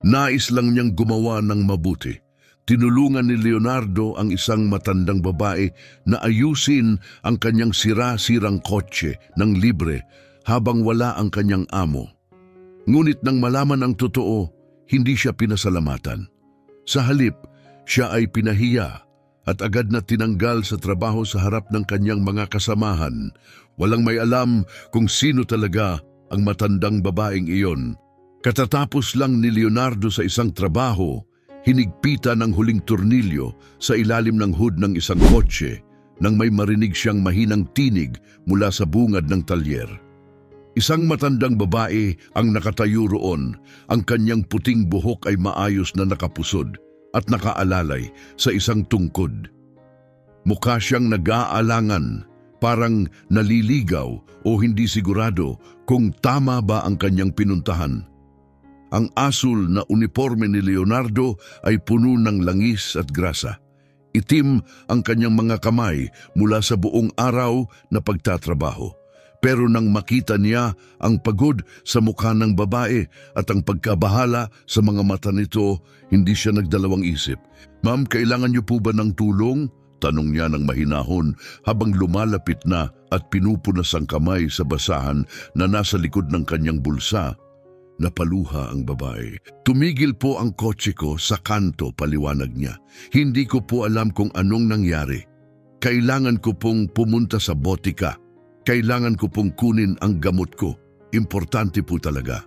Nais lang niyang gumawa ng mabuti. Tinulungan ni Leonardo ang isang matandang babae na ayusin ang kanyang sira-sirang kotse ng libre habang wala ang kanyang amo. Ngunit nang malaman ang totoo, hindi siya pinasalamatan. Sa halip, siya ay pinahiya at agad na tinanggal sa trabaho sa harap ng kanyang mga kasamahan. Walang may alam kung sino talaga ang matandang babaeng iyon. Katatapos lang ni Leonardo sa isang trabaho, hinigpitan ng huling tornilyo sa ilalim ng hood ng isang kotse nang may marinig siyang mahinang tinig mula sa bungad ng talyer. Isang matandang babae ang nakatayo roon. Ang kanyang puting buhok ay maayos na nakapusod at nakaalalay sa isang tungkod. Mukha siyang nag-aalangan, parang naliligaw o hindi sigurado kung tama ba ang kanyang pinuntahan. Ang asul na uniforme ni Leonardo ay puno ng langis at grasa. Itim ang kanyang mga kamay mula sa buong araw na pagtatrabaho. Pero nang makita niya ang pagod sa mukha ng babae at ang pagkabahala sa mga mata nito, hindi siya nagdalawang isip. "Ma'am, kailangan niyo po ba ng tulong?" Tanong niya ng mahinahon habang lumalapit na at pinupunas ang kamay sa basahan na nasa likod ng kanyang bulsa. Napaluha ang babae. "Tumigil po ang kotse ko sa kanto," paliwanag niya. "Hindi ko po alam kung anong nangyari. Kailangan ko pong pumunta sa botika. Kailangan ko pong kunin ang gamot ko. Importante po talaga."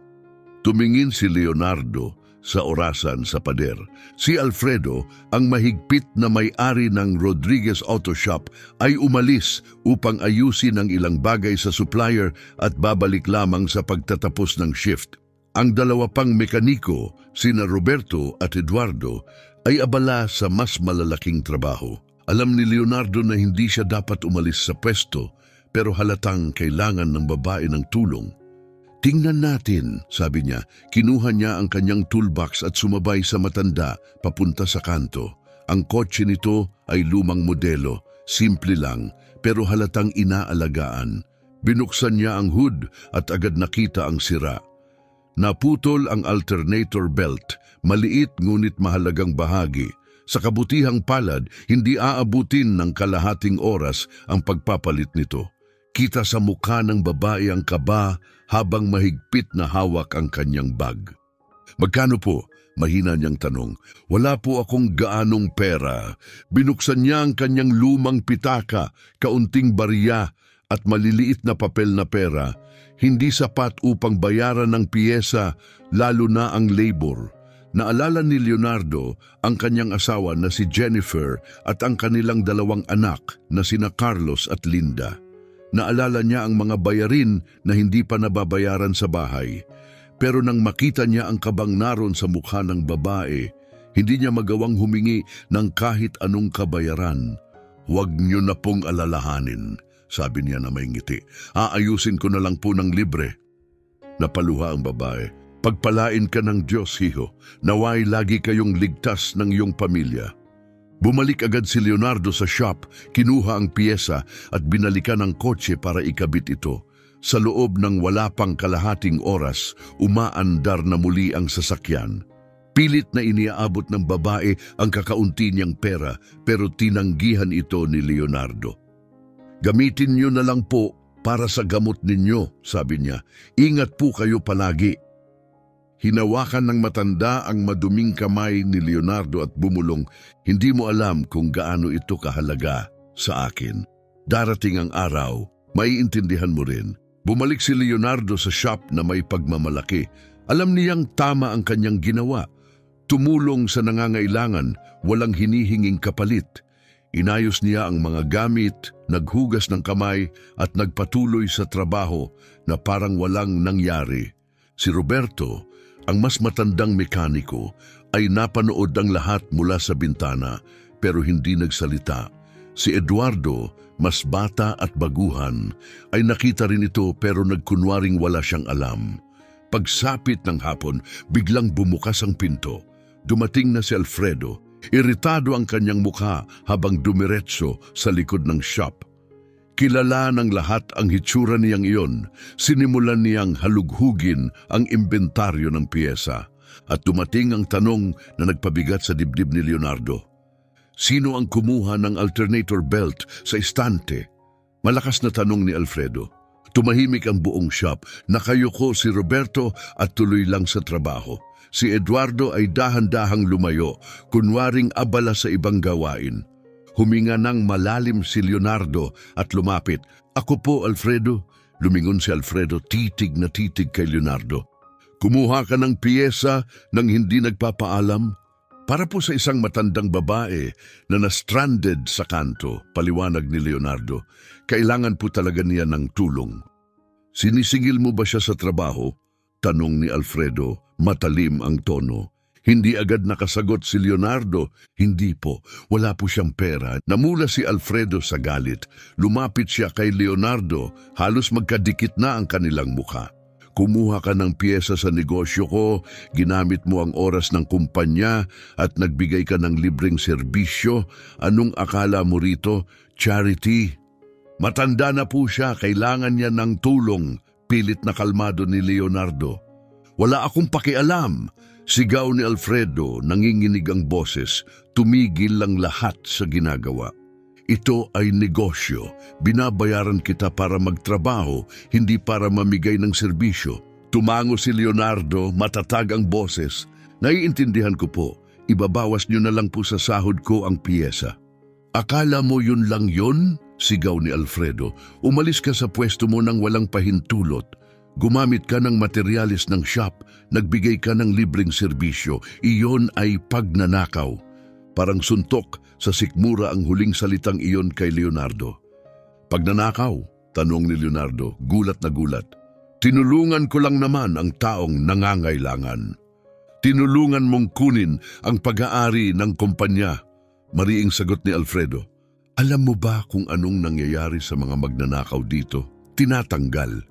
Tumingin si Leonardo sa orasan sa pader. Si Alfredo, ang mahigpit na may-ari ng Rodriguez Auto Shop, ay umalis upang ayusin ang ilang bagay sa supplier at babalik lamang sa pagtatapos ng shift. Ang dalawa pang mekaniko, sina Roberto at Eduardo, ay abala sa mas malalaking trabaho. Alam ni Leonardo na hindi siya dapat umalis sa pwesto, pero halatang kailangan ng babae ng tulong. "Tingnan natin," sabi niya. Kinuha niya ang kanyang toolbox at sumabay sa matanda papunta sa kanto. Ang kotse nito ay lumang modelo, simple lang, pero halatang inaalagaan. Binuksan niya ang hood at agad nakita ang sira. Naputol ang alternator belt, maliit ngunit mahalagang bahagi. Sa kabutihang palad, hindi aabutin ng kalahating oras ang pagpapalit nito. Kita sa mukha ng babae ang kaba habang mahigpit na hawak ang kanyang bag. "Magkano po?" mahina niyang tanong. "Wala po akong gaanong pera." Binuksan niya ang kanyang lumang pitaka, kaunting barya at maliliit na papel na pera. Hindi sapat upang bayaran ng piyesa, lalo na ang labor. Naalala ni Leonardo ang kanyang asawa na si Jennifer at ang kanilang dalawang anak na sina Carlos at Linda. Naalala niya ang mga bayarin na hindi pa nababayaran sa bahay. Pero nang makita niya ang kabang naroon sa mukha ng babae, hindi niya magawang humingi ng kahit anong kabayaran. "Huwag niyo na pong alalahanin," sabi niya na may ngiti. "Aayusin ko na lang po ng libre." Napaluha ang babae. "Pagpalain ka ng Diyos, hiho. Naway lagi kayong ligtas ng iyong pamilya." Bumalik agad si Leonardo sa shop, kinuha ang piyesa at binalikan ang kotse para ikabit ito. Sa loob ng wala pang kalahating oras, umaandar na muli ang sasakyan. Pilit na iniaabot ng babae ang kakaunti niyang pera, pero tinanggihan ito ni Leonardo. "Gamitin niyo na lang po para sa gamot ninyo," sabi niya. "Ingat po kayo palagi." Hinawakan ng matanda ang maduming kamay ni Leonardo at bumulong, "Hindi mo alam kung gaano ito kahalaga sa akin. Darating ang araw, maiintindihan mo rin." Bumalik si Leonardo sa shop na may pagmamalaki. Alam niyang tama ang kanyang ginawa. Tumulong sa nangangailangan, walang hinihinging kapalit. Inayos niya ang mga gamit, naghugas ng kamay at nagpatuloy sa trabaho na parang walang nangyari. Si Roberto, ang mas matandang mekaniko, ay napanood ang lahat mula sa bintana pero hindi nagsalita. Si Eduardo, mas bata at baguhan, ay nakita rin ito pero nagkunwaring wala siyang alam. Pagsapit ng hapon, biglang bumukas ang pinto. Dumating na si Alfredo. Iritado ang kanyang mukha habang dumiretso sa likod ng shop. Kilala ng lahat ang hitsura niyang iyon. Sinimulan niyang halughugin ang imbentaryo ng piyesa. at dumating ang tanong na nagpabigat sa dibdib ni Leonardo. Sino ang kumuha ng alternator belt sa istante? Malakas na tanong ni Alfredo. Tumahimik ang buong shop. Nakayuko si Roberto at tuloy lang sa trabaho. Si Eduardo ay dahan-dahang lumayo, kunwaring abala sa ibang gawain. Huminga ng malalim si Leonardo at lumapit. Ako po, Alfredo. Lumingon si Alfredo, titig na titig kay Leonardo. Kumuha ka ng piyesa nang hindi nagpapaalam? Para po sa isang matandang babae na na-stranded sa kanto, paliwanag ni Leonardo. Kailangan po talaga niya ng tulong. Sinisingil mo ba siya sa trabaho? Tanong ni Alfredo, matalim ang tono. Hindi agad nakasagot si Leonardo. Hindi po, wala po siyang pera. Namula si Alfredo sa galit. Lumapit siya kay Leonardo, halos magkadikit na ang kanilang mukha. Kumuha ka ng piyesa sa negosyo ko, ginamit mo ang oras ng kumpanya at nagbigay ka ng libreng serbisyo. Anong akala mo rito? Charity? Matanda na po siya, kailangan niya ng tulong. Pilit na kalmado ni Leonardo. Wala akong pakialam. Sigaw ni Alfredo, nanginginig ang boses. Tumigil lang lahat sa ginagawa. Ito ay negosyo. Binabayaran kita para magtrabaho, hindi para mamigay ng serbisyo. Tumango si Leonardo, matatag ang boses. Naiintindihan ko po, ibabawas niyo na lang po sa sahod ko ang piyesa. Akala mo yun lang yun? Sigaw ni Alfredo. Umalis ka sa pwesto mo nang walang pahintulot. Gumamit ka ng materyales ng shop, nagbigay ka ng libreng serbisyo. Iyon ay pagnanakaw. Parang suntok sa sikmura ang huling salitang iyon kay Leonardo. Pagnanakaw? Tanong ni Leonardo, gulat na gulat. Tinulungan ko lang naman ang taong nangangailangan. Tinulungan mong kunin ang pag-aari ng kumpanya. Mariing sagot ni Alfredo. Alam mo ba kung anong nangyayari sa mga magnanakaw dito? Tinatanggal.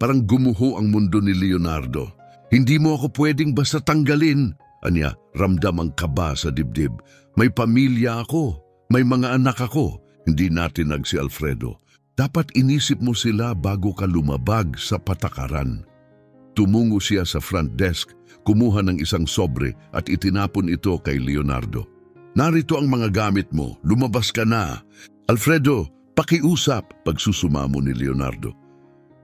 Parang gumuho ang mundo ni Leonardo. Hindi mo ako pwedeng basta tanggalin. Anya, ramdam ang kaba sa dibdib. May pamilya ako. May mga anak ako. Hindi natinag si Alfredo. Dapat inisip mo sila bago ka lumabag sa patakaran. Tumungo siya sa front desk, kumuha ng isang sobre at itinapon ito kay Leonardo. Narito ang mga gamit mo, lumabas ka na. Alfredo, pakiusap, pagsusumamo ni Leonardo.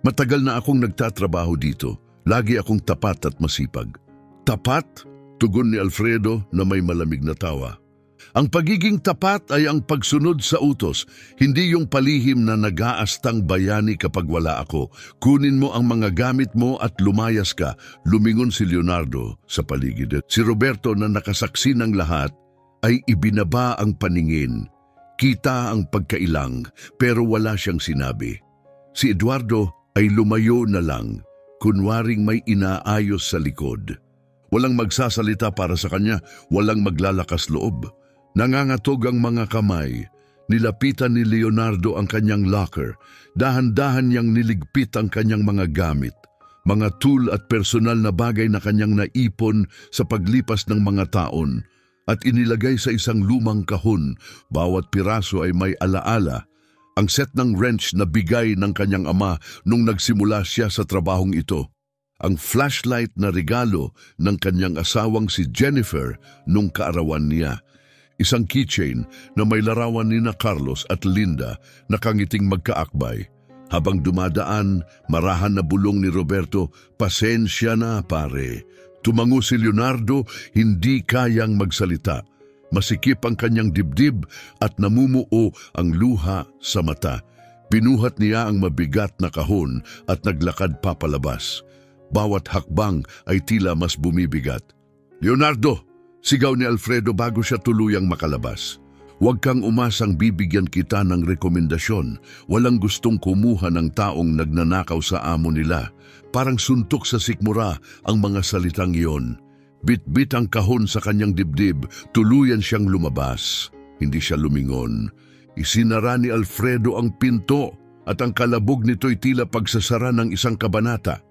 Matagal na akong nagtatrabaho dito. Lagi akong tapat at masipag. Tapat? Tugon ni Alfredo na may malamig na tawa. Ang pagiging tapat ay ang pagsunod sa utos, hindi yung palihim na nag-aastang bayani kapag wala ako. Kunin mo ang mga gamit mo at lumayas ka. Lumingon si Leonardo sa paligid. Si Roberto na nakasaksi ng lahat ay ibinaba ang paningin. Kita ang pagkailang pero wala siyang sinabi. Si Eduardo ay lumayo na lang, kunwaring may inaayos sa likod. Walang magsasalita para sa kanya, walang maglalakas loob. Nangangatog ang mga kamay. Nilapitan ni Leonardo ang kanyang locker. Dahan-dahan niyang niligpit ang kanyang mga gamit. Mga tool at personal na bagay na kanyang naipon sa paglipas ng mga taon. At inilagay sa isang lumang kahon. Bawat piraso ay may alaala. Ang set ng wrench na bigay ng kanyang ama nung nagsimula siya sa trabahong ito. Ang flashlight na regalo ng kanyang asawang si Jennifer nung kaarawan niya. Isang keychain na may larawan ni na Carlos at Linda na kangiting magkaakbay. Habang dumadaan, marahan na bulong ni Roberto, pasensya na pare. Tumango si Leonardo, hindi kayang magsalita. Masikip ang kanyang dibdib at namumuo ang luha sa mata. Binuhat niya ang mabigat na kahon at naglakad papalabas. Bawat hakbang ay tila mas bumibigat. Leonardo! Sigaw ni Alfredo bago siya tuluyang makalabas. Huwag kang umasang bibigyan kita ng rekomendasyon. Walang gustong kumuha ng taong nagnanakaw sa amo nila. Parang suntok sa sikmura ang mga salitang iyon. Bit-bit ang kahon sa kanyang dibdib, tuluyan siyang lumabas. Hindi siya lumingon. Isinara ni Alfredo ang pinto at ang kalabog nito'y tila pagsasara ng isang kabanata.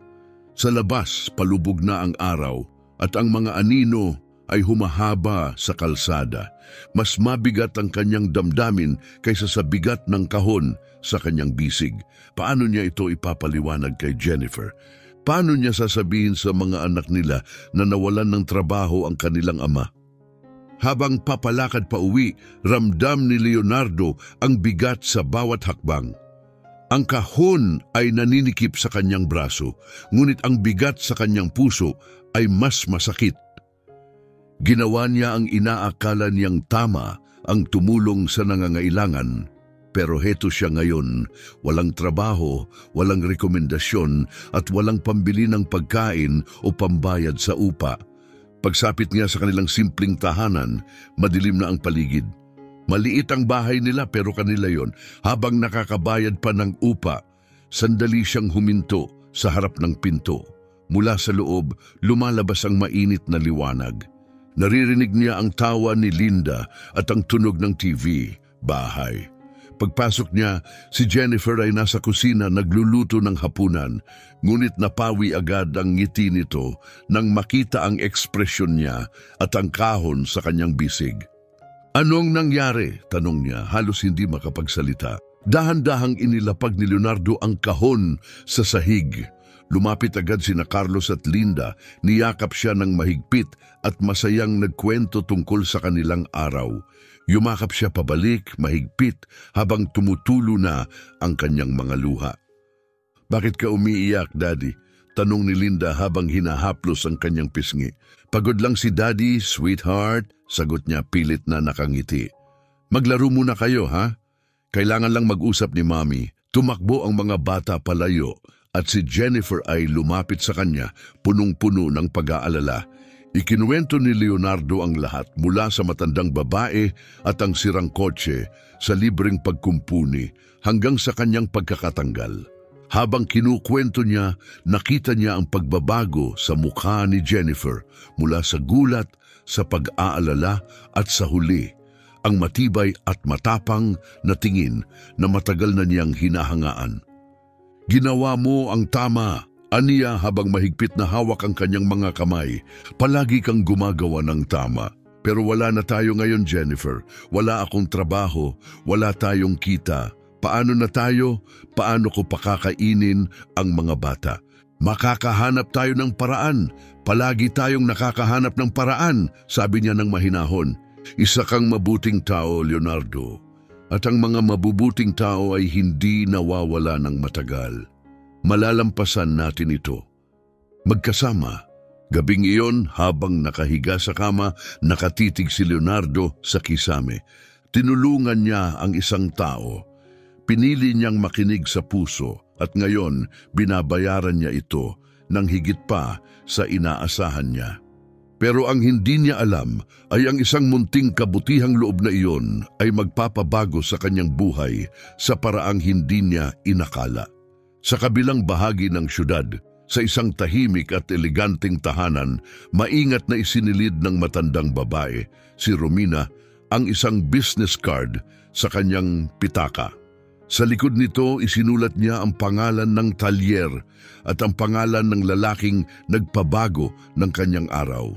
Sa labas, palubog na ang araw at ang mga anino ay humahaba sa kalsada. Mas mabigat ang kanyang damdamin kaysa sa bigat ng kahon sa kanyang bisig. Paano niya ito ipapaliwanag kay Jennifer? Paano niya sasabihin sa mga anak nila na nawalan ng trabaho ang kanilang ama? Habang papalakad pa uwi, ramdam ni Leonardo ang bigat sa bawat hakbang. Ang kahon ay naninikip sa kanyang braso, ngunit ang bigat sa kanyang puso ay mas masakit. Ginawa niya ang inaakala niyang tama, ang tumulong sa nangangailangan. Pero heto siya ngayon, walang trabaho, walang rekomendasyon at walang pambili ng pagkain o pambayad sa upa. Pagsapit niya sa kanilang simpleng tahanan, madilim na ang paligid. Maliit ang bahay nila pero kanila yon. Habang nakakabayad pa ng upa, sandali siyang huminto sa harap ng pinto. Mula sa loob, lumalabas ang mainit na liwanag. Naririnig niya ang tawa ni Linda at ang tunog ng TV, bahay. Pagpasok niya, si Jennifer ay nasa kusina nagluluto ng hapunan, ngunit napawi agad ang ngiti nito nang makita ang ekspresyon niya at ang kahon sa kanyang bisig. "Anong nangyari?" tanong niya, halos hindi makapagsalita. Dahan-dahang inilapag ni Leonardo ang kahon sa sahig. Lumapit agad sina Carlos at Linda, niyakap siya ng mahigpit at masayang nagkwento tungkol sa kanilang araw. Yumakap siya pabalik, mahigpit, habang tumutulo na ang kanyang mga luha. "Bakit ka umiiyak, Daddy?" tanong ni Linda habang hinahaplos ang kanyang pisngi. "Pagod lang si Daddy, sweetheart," sagot niya pilit na nakangiti. "Maglaro muna kayo, ha? Kailangan lang mag-usap ni Mommy." Tumakbo ang mga bata palayo at si Jennifer ay lumapit sa kanya, punong-puno ng pag-aalala. Ikinuwento ni Leonardo ang lahat mula sa matandang babae at ang sirang kotse, sa libreng pagkumpuni, hanggang sa kanyang pagkakatanggal. Habang kinukwento niya, nakita niya ang pagbabago sa mukha ni Jennifer mula sa gulat, sa pag-aalala at sa huli, ang matibay at matapang na tingin na matagal na niyang hinahangaan. "Ginawa mo ang tama," aniya habang mahigpit na hawak ang kanyang mga kamay. "Palagi kang gumagawa ng tama. Pero wala na tayo ngayon, Jennifer. Wala akong trabaho, wala tayong kita. Paano na tayo? Paano ko pakakainin ang mga bata? Makakahanap tayo ng paraan. Palagi tayong nakakahanap ng paraan," sabi niya ng mahinahon. "Isa kang mabuting tao, Leonardo. At ang mga mabubuting tao ay hindi nawawala ng matagal. Malalampasan natin ito." Magkasama, gabing iyon habang nakahiga sa kama, nakatitig si Leonardo sa kisame. Tinulungan niya ang isang tao. Pinili niyang makinig sa puso at ngayon binabayaran niya ito ng higit pa sa inaasahan niya. Pero ang hindi niya alam ay ang isang munting kabutihang loob na iyon ay magpapabago sa kanyang buhay sa paraang hindi niya inakala. Sa kabilang bahagi ng syudad, sa isang tahimik at eleganteng tahanan, maingat na isinilid ng matandang babae, si Romina, ang isang business card sa kanyang pitaka. Sa likod nito, isinulat niya ang pangalan ng talyer at ang pangalan ng lalaking nagpabago ng kanyang araw.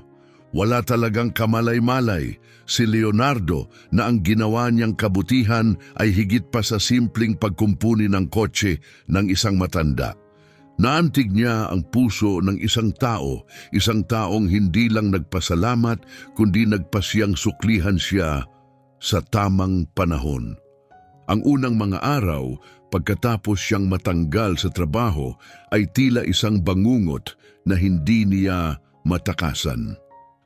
Wala talagang kamalay-malay si Leonardo na ang ginawa niyang kabutihan ay higit pa sa simpleng pagkumpuni ng kotse ng isang matanda. Naantig niya ang puso ng isang taong hindi lang nagpasalamat kundi nagpasiyang suklihan siya sa tamang panahon. Ang unang mga araw, pagkatapos siyang matanggal sa trabaho, ay tila isang bangungot na hindi niya matakasan.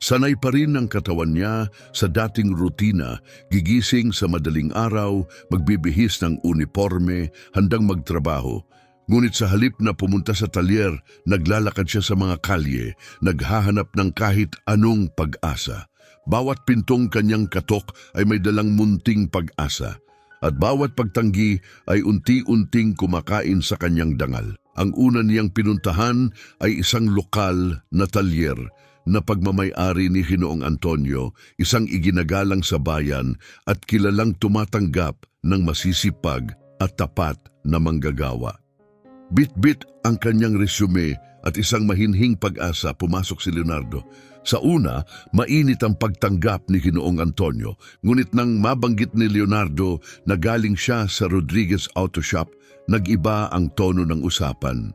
Sanay pa rin ang katawan niya sa dating rutina, gigising sa madaling araw, magbibihis ng uniforme, handang magtrabaho. Ngunit sa halip na pumunta sa talyer, naglalakad siya sa mga kalye, naghahanap ng kahit anong pag-asa. Bawat pintong kanyang katok ay may dalang munting pag-asa, at bawat pagtanggi ay unti-unting kumakain sa kanyang dangal. Ang una niyang pinuntahan ay isang lokal na talyer na pagmamay-ari ni Ginoong Antonio, isang iginagalang sa bayan at kilalang tumatanggap ng masisipag at tapat na manggagawa. Bit-bit ang kanyang resume at isang mahinhing pag-asa pumasok si Leonardo. Sa una, mainit ang pagtanggap ni Ginoong Antonio, ngunit nang mabanggit ni Leonardo na galing siya sa Rodriguez Auto Shop, nag-iba ang tono ng usapan.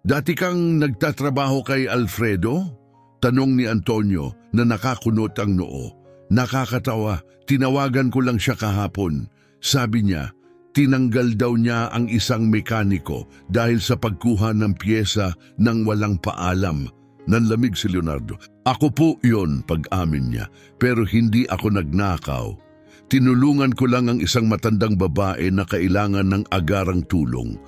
Dati kang nagtatrabaho kay Alfredo? Tanong ni Antonio na nakakunot ang noo. Nakakatawa, tinawagan ko lang siya kahapon. Sabi niya, tinanggal daw niya ang isang mekaniko dahil sa pagkuha ng piyesa nang walang paalam. Nanlamig si Leonardo. Ako po yon, pag-amin niya, pero hindi ako nagnakaw. Tinulungan ko lang ang isang matandang babae na kailangan ng agarang tulong.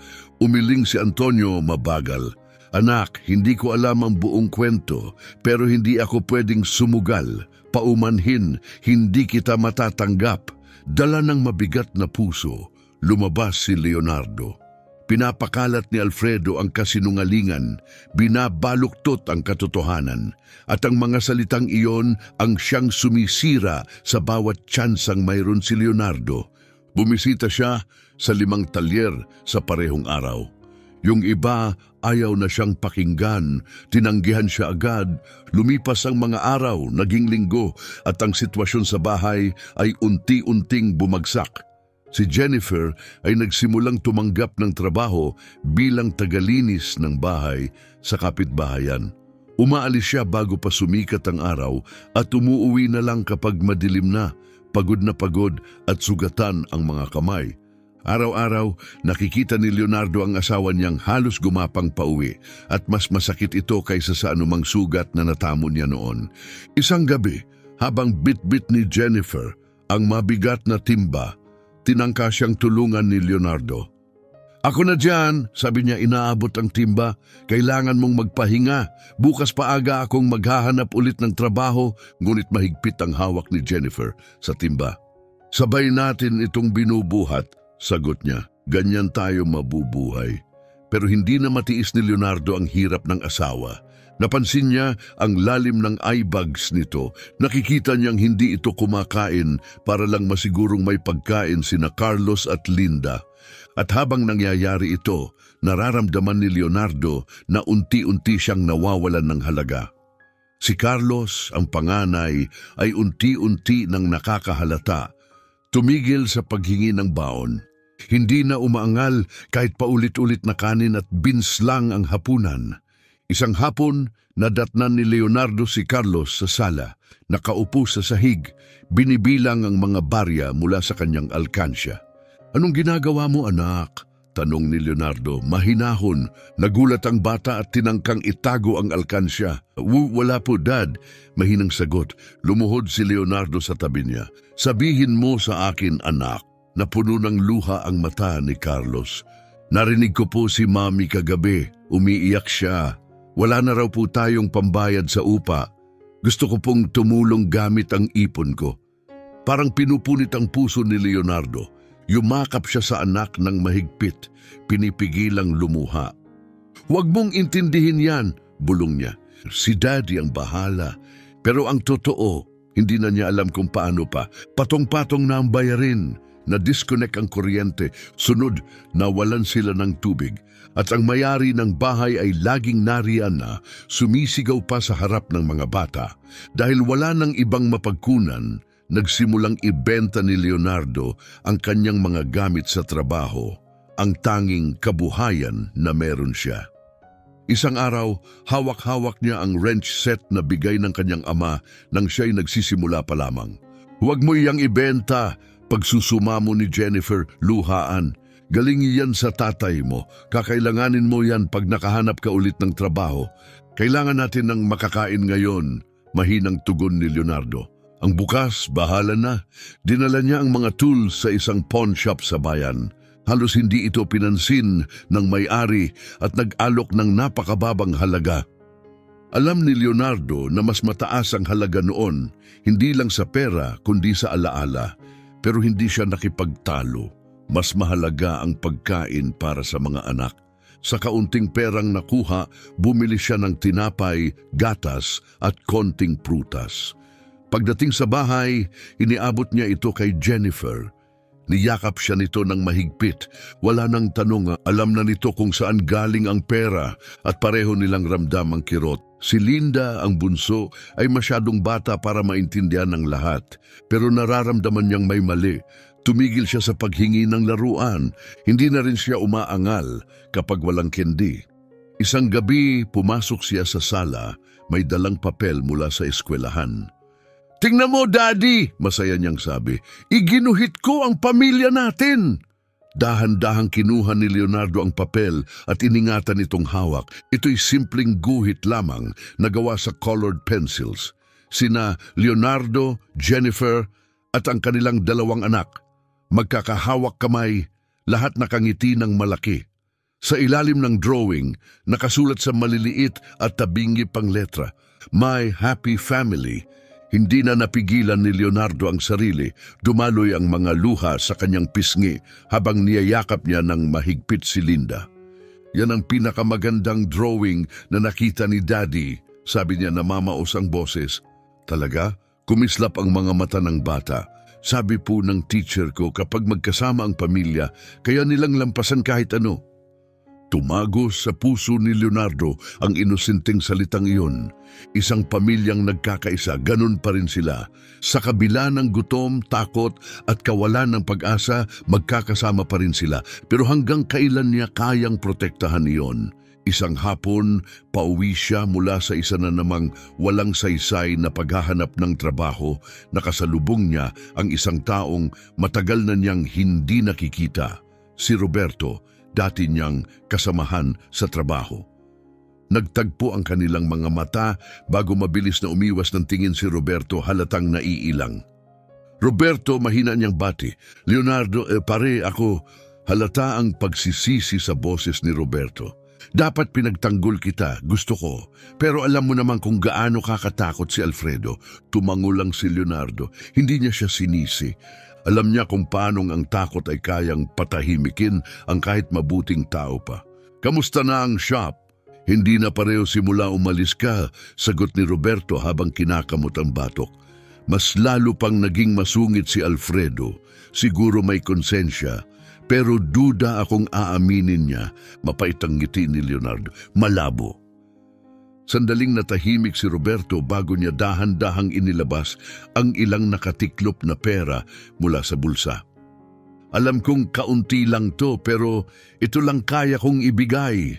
Umiling si Antonio mabagal. Anak, hindi ko alam ang buong kwento, pero hindi ako pwedeng sumugal, paumanhin, hindi kita matatanggap. Dala ng mabigat na puso, lumabas si Leonardo. Pinapakalat ni Alfredo ang kasinungalingan, binabaluktot ang katotohanan, at ang mga salitang iyon ang siyang sumisira sa bawat tsansang mayroon si Leonardo. Bumisita siya sa 5 talyer sa parehong araw. Yung iba ayaw na siyang pakinggan, tinanggihan siya agad, lumipas ang mga araw, naging linggo, at ang sitwasyon sa bahay ay unti-unting bumagsak. Si Jennifer ay nagsimulang tumanggap ng trabaho bilang tagalinis ng bahay sa kapitbahayan. Umaalis siya bago pa sumikat ang araw at umuuwi na lang kapag madilim na pagod at sugatan ang mga kamay. Araw-araw, nakikita ni Leonardo ang asawa niyang halos gumapang pauwi at mas masakit ito kaysa sa anumang sugat na natamo niya noon. Isang gabi, habang bit-bit ni Jennifer ang mabigat na timba, tinangka siyang tulungan ni Leonardo. Ako na dyan, sabi niya, inaabot ang timba. Kailangan mong magpahinga. Bukas paaga akong maghahanap ulit ng trabaho, ngunit mahigpit ang hawak ni Jennifer sa timba. Sabay natin itong binubuhat, sagot niya. Ganyan tayo mabubuhay. Pero hindi na matiis ni Leonardo ang hirap ng asawa. Napansin niya ang lalim ng eye bags nito. Nakikita niyang hindi ito kumakain para lang masigurong may pagkain sina Carlos at Linda. At habang nangyayari ito, nararamdaman ni Leonardo na unti-unti siyang nawawalan ng halaga. Si Carlos, ang panganay, ay unti-unti nang nakakahalata. Tumigil sa paghingi ng baon. Hindi na umaangal kahit paulit-ulit na kanin at beans lang ang hapunan. Isang hapon, nadatnan ni Leonardo si Carlos sa sala. Nakaupo sa sahig, binibilang ang mga barya mula sa kanyang alkansya. Anong ginagawa mo, anak? Tanong ni Leonardo. Mahinahon. Nagulat ang bata at tinangkang itago ang alkansya. Wala po, Dad. Mahinang sagot. Lumuhod si Leonardo sa tabi niya. Sabihin mo sa akin, anak. Napuno ng luha ang mata ni Carlos. Narinig ko po si Mami kagabi. Umiiyak siya. Wala na raw po tayong pambayad sa upa. Gusto ko pong tumulong gamit ang ipon ko. Parang pinupunit ang puso ni Leonardo. Yumakap siya sa anak ng mahigpit, pinipigilang lumuha. Huwag mong intindihin yan, bulong niya. Si Daddy ang bahala. Pero ang totoo, hindi na niya alam kung paano pa. Patong-patong na ang bayarin. Na-disconnect ang kuryente. Sunod, nawalan sila ng tubig. At ang mayari ng bahay ay laging nariyan na sumisigaw pa sa harap ng mga bata. Dahil wala nang ibang mapagkunan, nagsimulang ibenta ni Leonardo ang kanyang mga gamit sa trabaho, ang tanging kabuhayan na meron siya. Isang araw, hawak-hawak niya ang wrench set na bigay ng kanyang ama nang siya'y nagsisimula pa lamang. Huwag mo iyang ibenta, pagsusumamo ni Jennifer, luhaan. Galing iyan sa tatay mo, kakailanganin mo yan pag nakahanap ka ulit ng trabaho. Kailangan natin ng makakain ngayon, mahinang tugon ni Leonardo. Ang bukas, bahala na. Dinala niya ang mga tools sa isang pawn shop sa bayan. Halos hindi ito pinansin ng may-ari at nag-alok ng napakababang halaga. Alam ni Leonardo na mas mataas ang halaga noon, hindi lang sa pera kundi sa alaala. Pero hindi siya nakipagtalo. Mas mahalaga ang pagkain para sa mga anak. Sa kaunting perang nakuha, bumili siya ng tinapay, gatas at konting prutas. Pagdating sa bahay, iniabot niya ito kay Jennifer. Niyakap siya nito ng mahigpit. Wala nang tanong, alam na nito kung saan galing ang pera at pareho nilang ramdam ang kirot. Si Linda, ang bunso, ay masyadong bata para maintindihan ng lahat. Pero nararamdaman niyang may mali. Tumigil siya sa paghingi ng laruan. Hindi na rin siya umaangal kapag walang candy. Isang gabi, pumasok siya sa sala, may dalang papel mula sa eskwelahan. "Tingnan mo, Daddy!" masaya niyang sabi. "Iginuhit ko ang pamilya natin!" Dahan-dahang kinuha ni Leonardo ang papel at iningatan itong hawak. Ito'y simpleng guhit lamang na gawa sa colored pencils. Sina Leonardo, Jennifer at ang kanilang dalawang anak. Magkakahawak kamay, lahat nakangiti ng malaki. Sa ilalim ng drawing, nakasulat sa maliliit at tabingi pang letra, "My Happy Family." Hindi na napigilan ni Leonardo ang sarili, dumaloy ang mga luha sa kanyang pisngi habang niyayakap niya ng mahigpit si Linda. "Yan ang pinakamagandang drawing na nakita ni Daddy," sabi niya na mamaos ang boses. Talaga? Kumislap ang mga mata ng bata. "Sabi po ng teacher ko kapag magkasama ang pamilya, kaya nilang lampasan kahit ano." Tumagos sa puso ni Leonardo ang inosenteng salitang iyon. Isang pamilyang nagkakaisa, ganun pa rin sila. Sa kabila ng gutom, takot at kawalan ng pag-asa, magkakasama pa rin sila. Pero hanggang kailan niya kayang protektahan iyon? Isang hapon, pauwi siya mula sa isa na namang walang saysay na paghahanap ng trabaho. Nakasalubong niya ang isang taong matagal na niyang hindi nakikita, si Roberto, dati niyang kasamahan sa trabaho. Nagtagpo ang kanilang mga mata bago mabilis na umiwas ng tingin si Roberto, halatang naiilang. "Roberto," mahina niyang bati. "Leonardo, pare, ako." Halata ang pagsisisi sa boses ni Roberto. "Dapat pinagtanggol kita, gusto ko. Pero alam mo naman kung gaano kakatakot si Alfredo." Tumango lang si Leonardo. Hindi niya siya sinisi. Alam niya kung paanong ang takot ay kayang patahimikin ang kahit mabuting tao pa. "Kamusta na ang shop?" "Hindi na pareho simula umalis ka," sagot ni Roberto habang kinakamot ang batok. Mas lalo pang naging masungit si Alfredo. Siguro may konsensya, pero duda akong aaminin niya. Mapait ang ngiti ni Leonardo. "Malabo." Sandaling natahimik si Roberto bago niya dahan-dahang inilabas ang ilang nakatiklop na pera mula sa bulsa. "Alam kong kaunti lang to, pero ito lang kaya kong ibigay."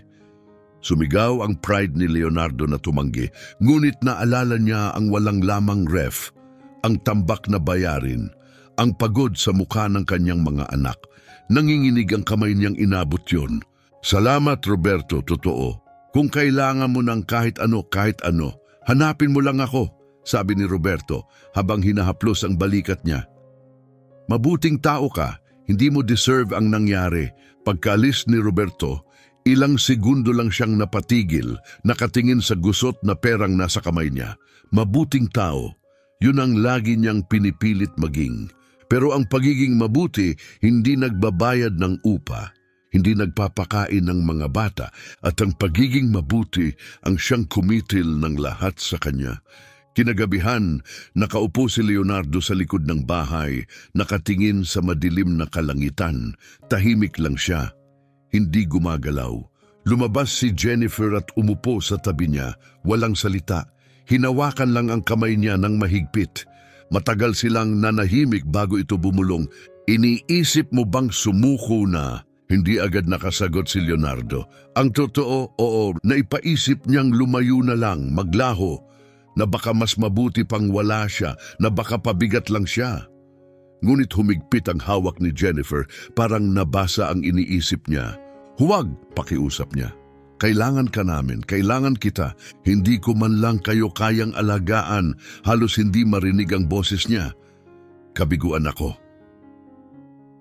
Sumigaw ang pride ni Leonardo na tumanggi, ngunit naalala niya ang walang lamang ref, ang tambak na bayarin, ang pagod sa mukha ng kanyang mga anak. Nanginginig ang kamay niyang inabot yun. "Salamat, Roberto, totoo. Kung kailangan mo ng kahit ano, hanapin mo lang ako," sabi ni Roberto habang hinahaplos ang balikat niya. "Mabuting tao ka, hindi mo deserve ang nangyari." Pagkaalis ni Roberto, ilang segundo lang siyang napatigil, nakatingin sa gusot na perang nasa kamay niya. Mabuting tao, yun ang lagi niyang pinipilit maging. Pero ang pagiging mabuti, hindi nagbabayad ng upa. Hindi nagpapakain ng mga bata, at ang pagiging mabuti ang siyang kumitil ng lahat sa kanya. Kinagabihan, nakaupo si Leonardo sa likod ng bahay, nakatingin sa madilim na kalangitan. Tahimik lang siya, hindi gumagalaw. Lumabas si Jennifer at umupo sa tabi niya, walang salita. Hinawakan lang ang kamay niya ng mahigpit. Matagal silang nanahimik bago ito bumulong. "Iniisip mo bang sumuko na?" Hindi agad nakasagot si Leonardo. Ang totoo, oo, naipaisip niyang lumayo na lang, maglaho, na baka mas mabuti pang wala siya, na baka pabigat lang siya. Ngunit humigpit ang hawak ni Jennifer, parang nabasa ang iniisip niya. "Huwag," pakiusap niya. "Kailangan ka namin, kailangan kita. Hindi ko man lang kayo kayang alagaan." Halos hindi marinig ang boses niya. Kabiguan ako.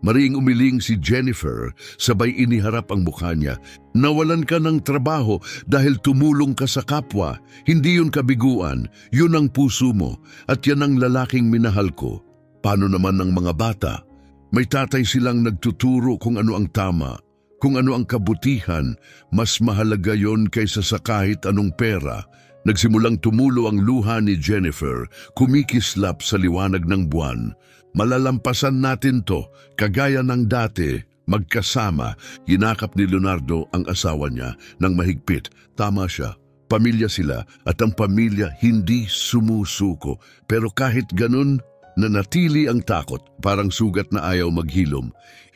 Mariing umiling si Jennifer, sabay iniharap ang mukha niya. "Nawalan ka ng trabaho dahil tumulong ka sa kapwa. Hindi yun kabiguan, yun ang puso mo, at yan ang lalaking minahal ko." Paano naman ang mga bata? May tatay silang nagtuturo kung ano ang tama, kung ano ang kabutihan. Mas mahalaga yon kaysa sa kahit anong pera. Nagsimulang tumulo ang luha ni Jennifer, kumikislap sa liwanag ng buwan. "Malalampasan natin to, kagaya ng dati, magkasama." Yinakap ni Leonardo ang asawa niya ng mahigpit. Tama siya, pamilya sila, at ang pamilya hindi sumusuko. Pero kahit ganun, nanatili ang takot, parang sugat na ayaw maghilom.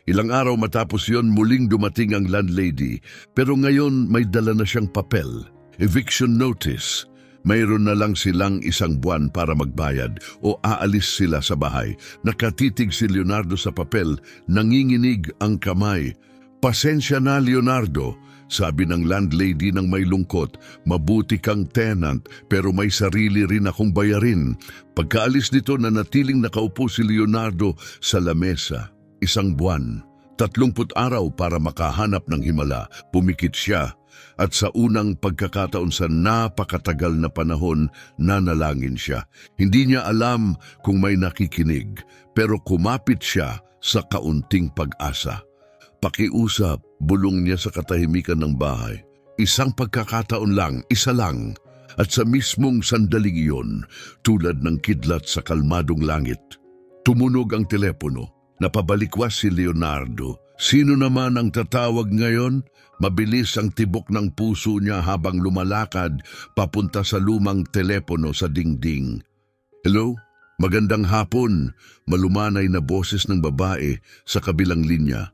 Ilang araw matapos yon muling dumating ang landlady, pero ngayon may dala na siyang papel, eviction notice. Mayroon na lang silang 1 buwan para magbayad o aalis sila sa bahay. Nakatitig si Leonardo sa papel, nanginginig ang kamay. "Pasensya na, Leonardo," sabi ng landlady ng may lungkot. "Mabuti kang tenant pero may sarili rin akong bayarin." Pagkaalis nito nanatiling nakaupo si Leonardo sa lamesa. 1 buwan, 30 araw para makahanap ng himala. Pumikit siya at sa unang pagkakataon sa napakatagal na panahon, nanalangin siya. Hindi niya alam kung may nakikinig, pero kumapit siya sa kaunting pag-asa. Pakiusap, bulong niya sa katahimikan ng bahay. 1 pagkakataon lang, 1 lang. At sa mismong sandaling iyon, tulad ng kidlat sa kalmadong langit, tumunog ang telepono. Napabalikwas si Leonardo. Sino naman ang tatawag ngayon? Mabilis ang tibok ng puso niya habang lumalakad papunta sa lumang telepono sa dingding. "Hello? Magandang hapon," malumanay na boses ng babae sa kabilang linya.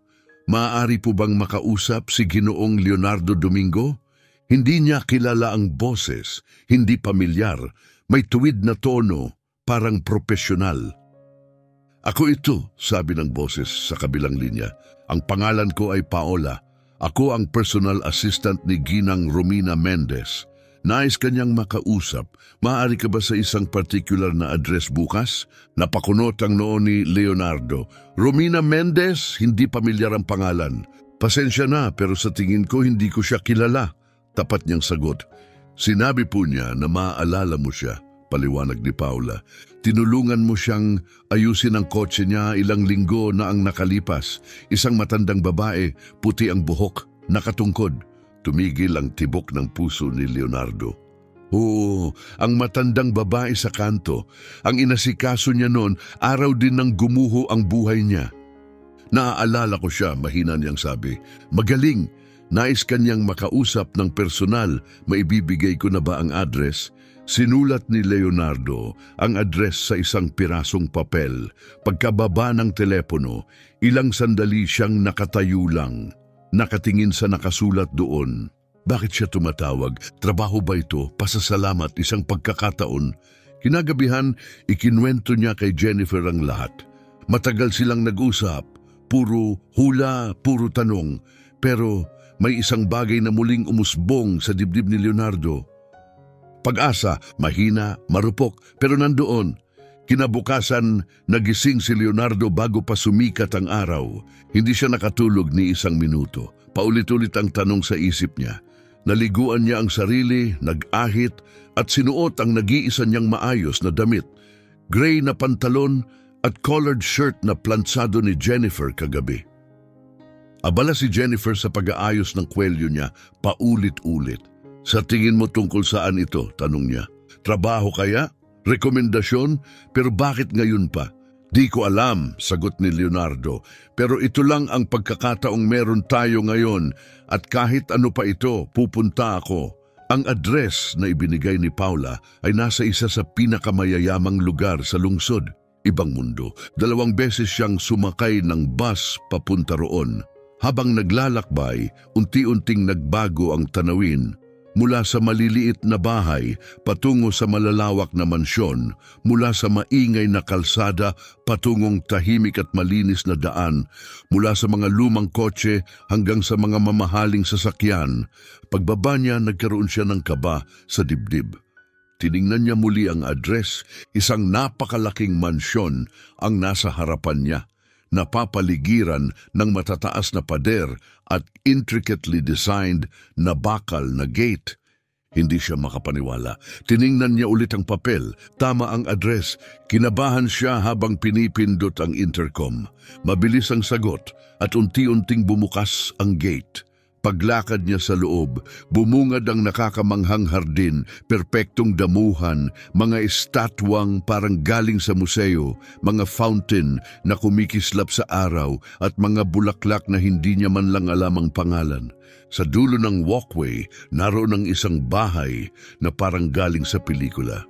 "Maaari po bang makausap si Ginoong Leonardo Domingo?" Hindi niya kilala ang boses, hindi pamilyar, may tuwid na tono, parang profesional. "Ako ito," sabi ng boses sa kabilang linya. "Ang pangalan ko ay Paola. Ako ang personal assistant ni Ginang Romina Mendez. Nais kanyang makausap. Maaari ka ba sa isang particular na address bukas?" Napakunot ang noo ni Leonardo. "Romina Mendez?" Hindi pamilyar ang pangalan. "Pasensya na pero sa tingin ko hindi ko siya kilala." Tapat niyang sagot. "Sinabi po niya na maaalala mo siya," paliwanag ni Paula. "Tinulungan mo siyang ayusin ang kotse niya 2 linggo na ang nakalipas. Isang matandang babae, puti ang buhok, nakatungkod." Tumigil ang tibok ng puso ni Leonardo. Oo, ang matandang babae sa kanto. Ang inasikaso niya noon, araw din nang gumuho ang buhay niya. "Naaalala ko siya," mahina niyang sabi. "Magaling. Nais kanyang makausap ng personal. Maibibigay ko na ba ang address?" Sinulat ni Leonardo ang address sa isang pirasong papel. Pagkababa ng telepono, ilang sandali siyang nakatayo lang. Nakatingin sa nakasulat doon. Bakit siya tumatawag? Trabaho ba ito? Pasasalamat? Isang pagkakataon? Kinagabihan, ikinwento niya kay Jennifer ang lahat. Matagal silang nag-usap. Puro hula, puro tanong. Pero may isang bagay na muling umusbong sa dibdib ni Leonardo. Pag-asa, mahina, marupok, pero nandoon. Kinabukasan, nagising si Leonardo bago pa sumikat ang araw. Hindi siya nakatulog ni 1 minuto. Paulit-ulit ang tanong sa isip niya. Naliguan niya ang sarili, nag-ahit, at sinuot ang nag-iisa niyang maayos na damit. Gray na pantalon at collared shirt na plansado ni Jennifer kagabi. Abala si Jennifer sa pag-aayos ng kwelyo niya, paulit-ulit. "Sa tingin mo tungkol saan ito?" tanong niya. "Trabaho kaya? Rekomendasyon? Pero bakit ngayon pa?" "Di ko alam," sagot ni Leonardo. "Pero ito lang ang pagkakataong meron tayo ngayon at kahit ano pa ito, pupunta ako." Ang address na ibinigay ni Paula ay nasa isa sa pinakamayayamang lugar sa lungsod, ibang mundo. 2 beses siyang sumakay ng bus papunta roon. Habang naglalakbay, unti-unting nagbago ang tanawin. Mula sa maliliit na bahay patungo sa malalawak na mansyon, mula sa maingay na kalsada patungong tahimik at malinis na daan, mula sa mga lumang kotse hanggang sa mga mamahaling sasakyan. Pagbaba niya, nagkaroon siya ng kaba sa dibdib. Tiningnan niya muli ang address, isang napakalaking mansyon ang nasa harapan niya. Napapaligiran ng matataas na pader at intricately designed na bakal na gate. Hindi siya makapaniwala. Tiningnan niya ulit ang papel. Tama ang address. Kinabahan siya habang pinipindot ang intercom. Mabilis ang sagot at unti-unting bumukas ang gate. Paglakad niya sa loob, bumungad ang nakakamanghang hardin, perpektong damuhan, mga estatwang parang galing sa museo, mga fountain na kumikislap sa araw at mga bulaklak na hindi niya man lang alam ang pangalan. Sa dulo ng walkway, naroon ang isang bahay na parang galing sa pelikula.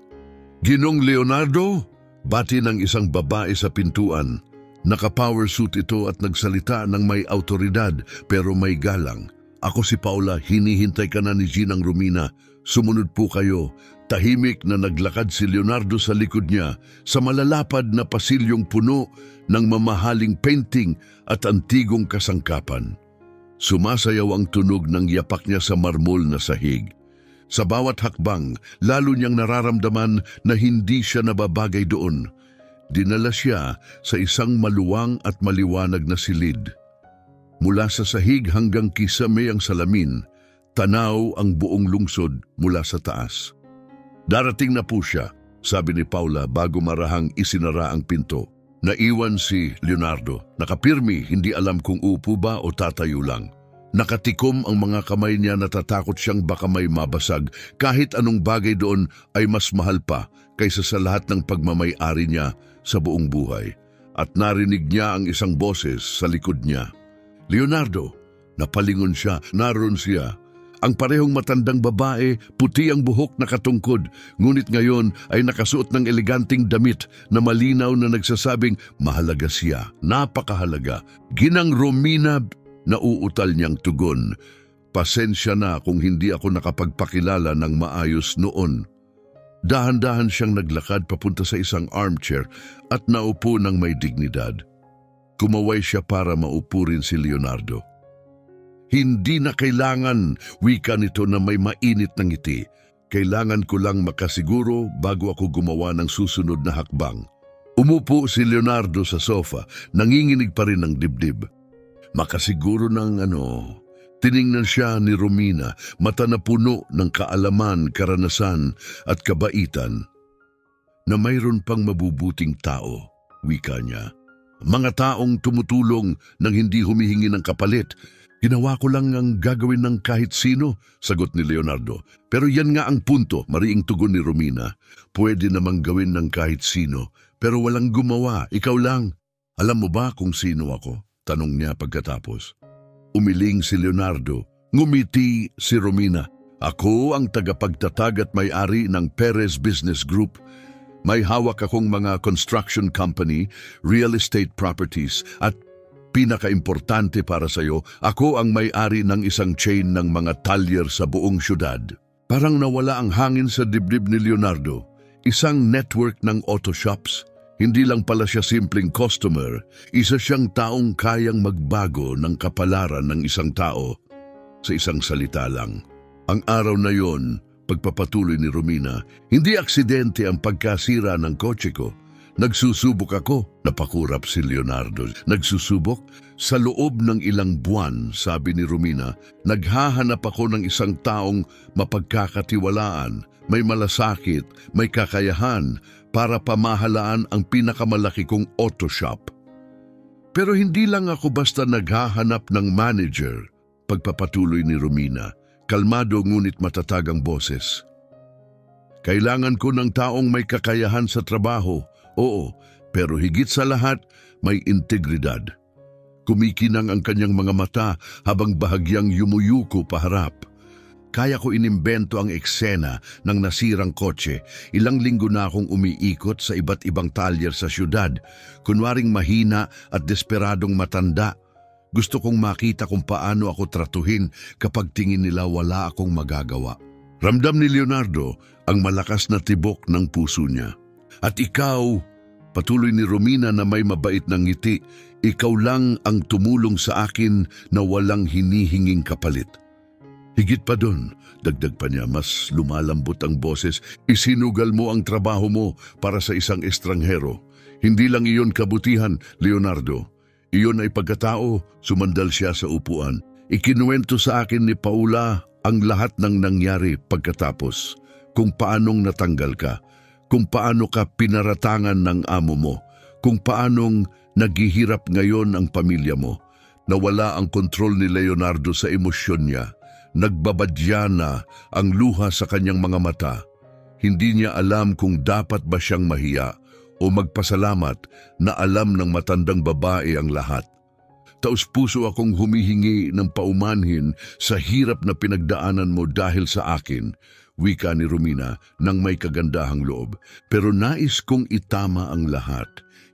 "Ginong Leonardo?" Bati ng isang babae sa pintuan. Naka-power suit ito at nagsalita ng may autoridad pero may galang. Ako si Paula, hinihintay ka na ni Ginang Romina. Sumunod po kayo. Tahimik na naglakad si Leonardo sa likod niya sa malalapad na pasilyong puno ng mamahaling painting at antigong kasangkapan. Sumasayaw ang tunog ng yapak niya sa marmol na sahig. Sa bawat hakbang, lalo niyang nararamdaman na hindi siya nababagay doon. Dinala siya sa isang maluwang at maliwanag na silid. Mula sa sahig hanggang kisame ang salamin, tanaw ang buong lungsod mula sa taas. Darating na po siya, sabi ni Paula bago marahang isinara ang pinto. Naiwan si Leonardo. Nakapirmi, hindi alam kung upo ba o tatayo lang. Nakatikom ang mga kamay niya, natatakot siyang baka may mabasag. Kahit anong bagay doon ay mas mahal pa kaysa sa lahat ng pagmamay-ari niya sa buong buhay. At narinig niya ang isang boses sa likod niya. Leonardo, napalingon siya, naroon siya. Ang parehong matandang babae, puti ang buhok na katungkod, ngunit ngayon ay nakasuot ng eleganting damit na malinaw na nagsasabing mahalaga siya, napakahalaga. Ginang Romina, nauutal niyang tugon. Pasensya na kung hindi ako nakapagpakilala ng maayos noon. Dahan-dahan siyang naglakad papunta sa isang armchair at naupo ng may dignidad. Kumaway siya para maupo rin si Leonardo. Hindi na kailangan, wika nito na may mainit na ngiti. Kailangan ko lang makasiguro bago ako gumawa ng susunod na hakbang. Umupo si Leonardo sa sofa, nanginginig pa rin ng dibdib. Makasiguro ng tiningnan siya ni Romina, mata na puno ng kaalaman, karanasan at kabaitan. Na mayroon pang mabubuting tao, wika niya. Mga taong tumutulong nang hindi humihingi ng kapalit. Ginawa ko lang ang gagawin ng kahit sino, sagot ni Leonardo. Pero yan nga ang punto, mariing tugon ni Romina. Pwede namang gawin ng kahit sino, pero walang gumawa, ikaw lang. Alam mo ba kung sino ako? Tanong niya pagkatapos. Umiling si Leonardo, ngumiti si Romina. Ako ang tagapagtatag at may-ari ng Perez Business Group. May hawak akong mga construction company, real estate properties at pinaka-importante para sa'yo, ako ang may-ari ng isang chain ng mga talyer sa buong syudad. Parang nawala ang hangin sa dibdib ni Leonardo. Isang network ng auto shops. Hindi lang pala siya simpleng customer, isa siyang taong kayang magbago ng kapalaran ng isang tao. Sa isang salita lang. Ang araw na yon, pagpapatuloy ni Romina, hindi aksidente ang pagkasira ng kotse ko. Nagsusubok ako, napakurap si Leonardo. Nagsusubok? Sa loob ng ilang buwan, sabi ni Romina, naghahanap ako ng isang taong mapagkakatiwalaan, may malasakit, may kakayahan para pamahalaan ang pinakamalaki kong auto shop. Pero hindi lang ako basta naghahanap ng manager, pagpapatuloy ni Romina, kalmado ngunit matatag ang boses. Kailangan ko ng taong may kakayahan sa trabaho, oo, pero higit sa lahat, may integridad. Kumikinang ang kanyang mga mata habang bahagyang yumuyuko paharap. Kaya ko inimbento ang eksena ng nasirang kotse. Ilang linggo na akong umiikot sa iba't ibang talyer sa syudad, kunwaring mahina at desperadong matanda. Gusto kong makita kung paano ako tratuhin kapag tingin nila wala akong magagawa. Ramdam ni Leonardo ang malakas na tibok ng puso niya. At ikaw, patuloy ni Romina na may mabait ng ngiti, ikaw lang ang tumulong sa akin na walang hinihinging kapalit. Higit pa doon, dagdag pa niya, mas lumalambot ang boses, isinugal mo ang trabaho mo para sa isang estranghero. Hindi lang iyon kabutihan, Leonardo. Iyon ay pagkatao, sumandal siya sa upuan. Ikinuwento sa akin ni Paula ang lahat ng nangyari pagkatapos. Kung paanong natanggal ka, kung paano ka pinaratangan ng amo mo, kung paanong naghihirap ngayon ang pamilya mo. Nawala ang kontrol ni Leonardo sa emosyon niya. Nagbabadya na ang luha sa kanyang mga mata. Hindi niya alam kung dapat ba siyang mahiya o magpasalamat na alam ng matandang babae ang lahat. Taos-puso akong humihingi ng paumanhin sa hirap na pinagdaanan mo dahil sa akin. wika ni Romina nang may kagandahang loob. Pero nais kong itama ang lahat,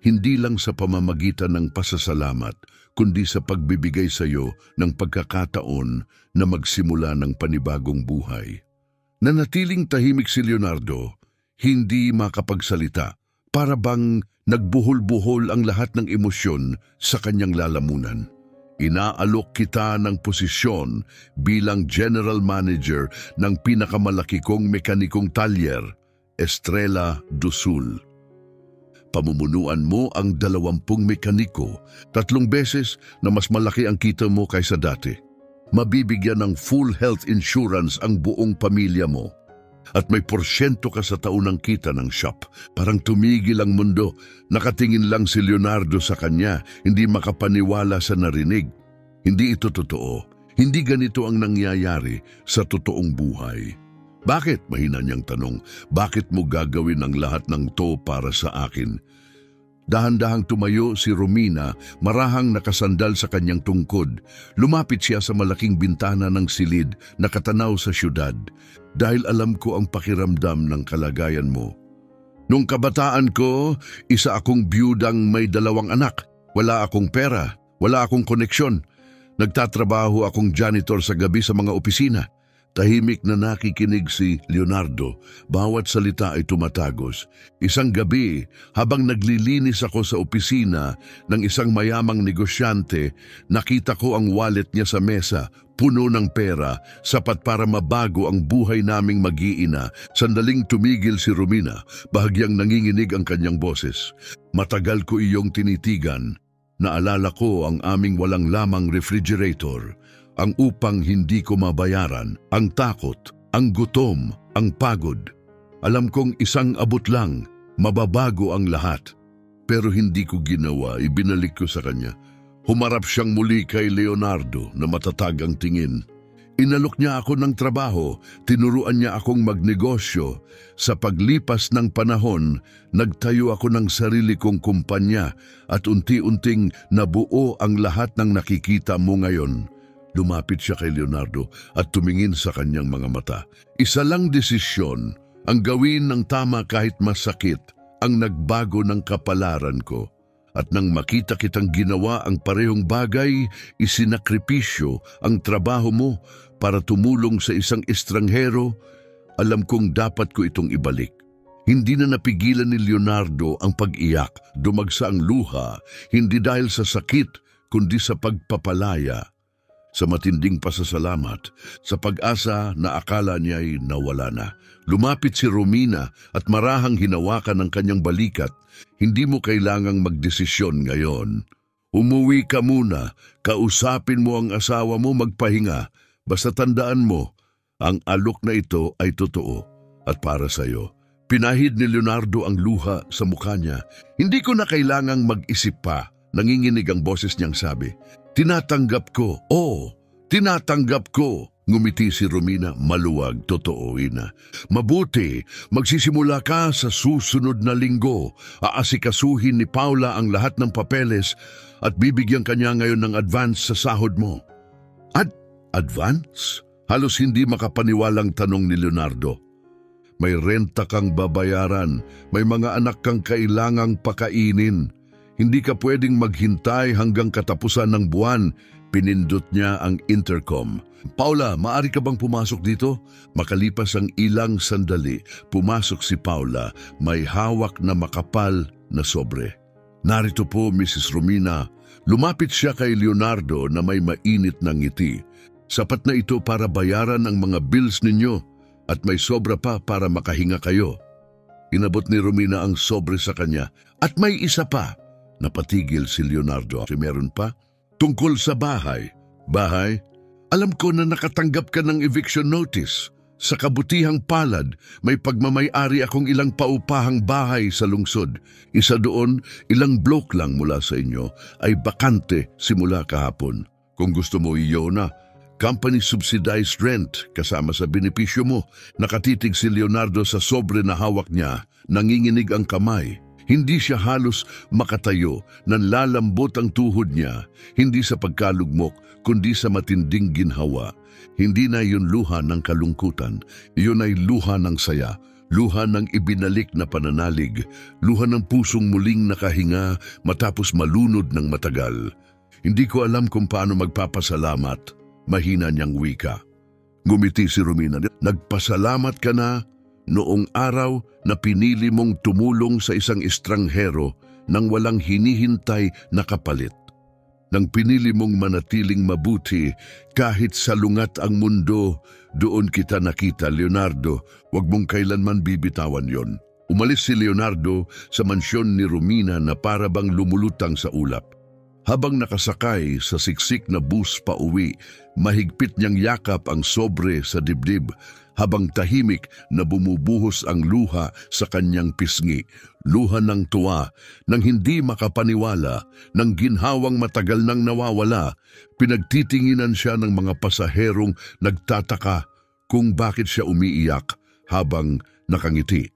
hindi lang sa pamamagitan ng pasasalamat, kundi sa pagbibigay sa iyo ng pagkakataon na magsimula ng panibagong buhay. Nanatiling tahimik si Leonardo, hindi makapagsalita, para bang nagbuhol-buhol ang lahat ng emosyon sa kanyang lalamunan. Inaalok kita ng posisyon bilang General Manager ng pinakamalaki kong mekanikong talyer, Estrella do Sul. Pamumunuan mo ang 20 mekaniko, 3 beses na mas malaki ang kita mo kaysa dati. Mabibigyan ng full health insurance ang buong pamilya mo. At may porsyento ka sa taunang kita ng shop. Parang tumigil ang mundo. Nakatingin lang si Leonardo sa kanya, hindi makapaniwala sa narinig. Hindi ito totoo. Hindi ganito ang nangyayari sa totoong buhay. Bakit? Mahina niyang tanong. Bakit mo gagawin ang lahat ng to para sa akin? Dahan-dahang tumayo si Romina, marahang nakasandal sa kanyang tungkod. Lumapit siya sa malaking bintana ng silid, nakatanaw sa syudad. Dahil alam ko ang pakiramdam ng kalagayan mo. Nung kabataan ko, isa akong biyudang may 2 anak. Wala akong pera, wala akong koneksyon. Nagtatrabaho akong janitor sa gabi sa mga opisina. Tahimik na nakikinig si Leonardo, bawat salita ay tumatagos. Isang gabi, habang naglilinis ako sa opisina ng isang mayamang negosyante, nakita ko ang wallet niya sa mesa, puno ng pera, sapat para mabago ang buhay naming mag-iina. Sandaling tumigil si Romina, bahagyang nanginginig ang kanyang boses. Matagal ko iyong tinitigan. Naalala ko ang aming walang lamang refrigerator. Ang upang hindi ko mabayaran, ang takot, ang gutom, ang pagod. Alam kong isang abot lang, mababago ang lahat. Pero hindi ko ginawa, ibinalik ko sa kanya. Humarap siyang muli kay Leonardo na matatag ang tingin. Inalok niya ako ng trabaho, tinuruan niya akong magnegosyo. Sa paglipas ng panahon, nagtayo ako ng sarili kong kumpanya at unti-unting nabuo ang lahat ng nakikita mo ngayon. Lumapit siya kay Leonardo at tumingin sa kanyang mga mata. Isa lang desisyon, ang gawin ng tama kahit masakit, ang nagbago ng kapalaran ko. At nang makita kitang ginawa ang parehong bagay, isinakripisyo ang trabaho mo para tumulong sa isang estranghero, alam kong dapat ko itong ibalik. Hindi na napigilan ni Leonardo ang pag-iyak, dumagsa ang luha, hindi dahil sa sakit, kundi sa pagpapalaya. Sa matinding pasasalamat, sa pag-asa na akala niya ay nawala na. Lumapit si Romina at marahang hinawakan ng kanyang balikat. Hindi mo kailangang magdesisyon ngayon. Umuwi ka muna, kausapin mo ang asawa mo, magpahinga. Basta tandaan mo, ang alok na ito ay totoo at para sa iyo. Pinahid ni Leonardo ang luha sa mukha niya. Hindi ko na kailangang mag-isip pa. Nanginginig ang boses niyang sabi. Tinatanggap ko. Oo, tinatanggap ko. Ngumiti si Romina, maluwag, totoo ina. Mabuti, magsisimula ka sa susunod na linggo. Aasikasuhin ni Paula ang lahat ng papeles at bibigyan kanya ngayon ng advance sa sahod mo. Advance? Halos hindi makapaniwalang tanong ni Leonardo. May renta kang babayaran, may mga anak kang kailangang pakainin. Hindi ka pwedeng maghintay hanggang katapusan ng buwan. Pinindot niya ang intercom. Paula, maaari ka bang pumasok dito? Makalipas ang ilang sandali, pumasok si Paula, may hawak na makapal na sobre. Narito po, Mrs. Romina. Lumapit siya kay Leonardo na may mainit na ngiti. Sapat na ito para bayaran ang mga bills ninyo at may sobra pa para makahinga kayo. Inabot ni Romina ang sobre sa kanya. At may isa pa. Napatigil si Leonardo. Meron pa? Tungkol sa bahay. Bahay? Alam ko na nakatanggap ka ng eviction notice. Sa kabutihang palad, may pagmamay-ari akong ilang paupahang bahay sa lungsod. Isa doon, ilang block lang mula sa inyo, ay bakante simula kahapon. Kung gusto mo iyo na, company subsidized rent kasama sa benepisyo mo. Nakatitig si Leonardo sa sobre na hawak niya, nanginginig ang kamay. Hindi siya halos makatayo, nanlalambot ang tuhod niya, hindi sa pagkalugmok, kundi sa matinding ginhawa. Hindi na yun luha ng kalungkutan, yun ay luha ng saya, luha ng ibinalik na pananalig, luha ng pusong muling nakahinga matapos malunod ng matagal. Hindi ko alam kung paano magpapasalamat, mahina niyang wika. Ngumiti si Romina. Nagpasalamat ka na noong araw na pinili mong tumulong sa isang estranghero nang walang hinihintay na kapalit. Nang pinili mong manatiling mabuti kahit salungat ang mundo, doon kita nakita, Leonardo. Huwag mong kailanman bibitawan yon. Umalis si Leonardo sa mansyon ni Romina na para bang lumulutang sa ulap. Habang nakasakay sa siksik na bus pa uwi, mahigpit niyang yakap ang sobre sa dibdib habang tahimik na bumubuhos ang luha sa kanyang pisngi. Luha ng tuwa, ng hindi makapaniwala, ng ginhawang matagal nang nawawala. Pinagtitinginan siya ng mga pasaherong nagtataka kung bakit siya umiiyak habang nakangiti.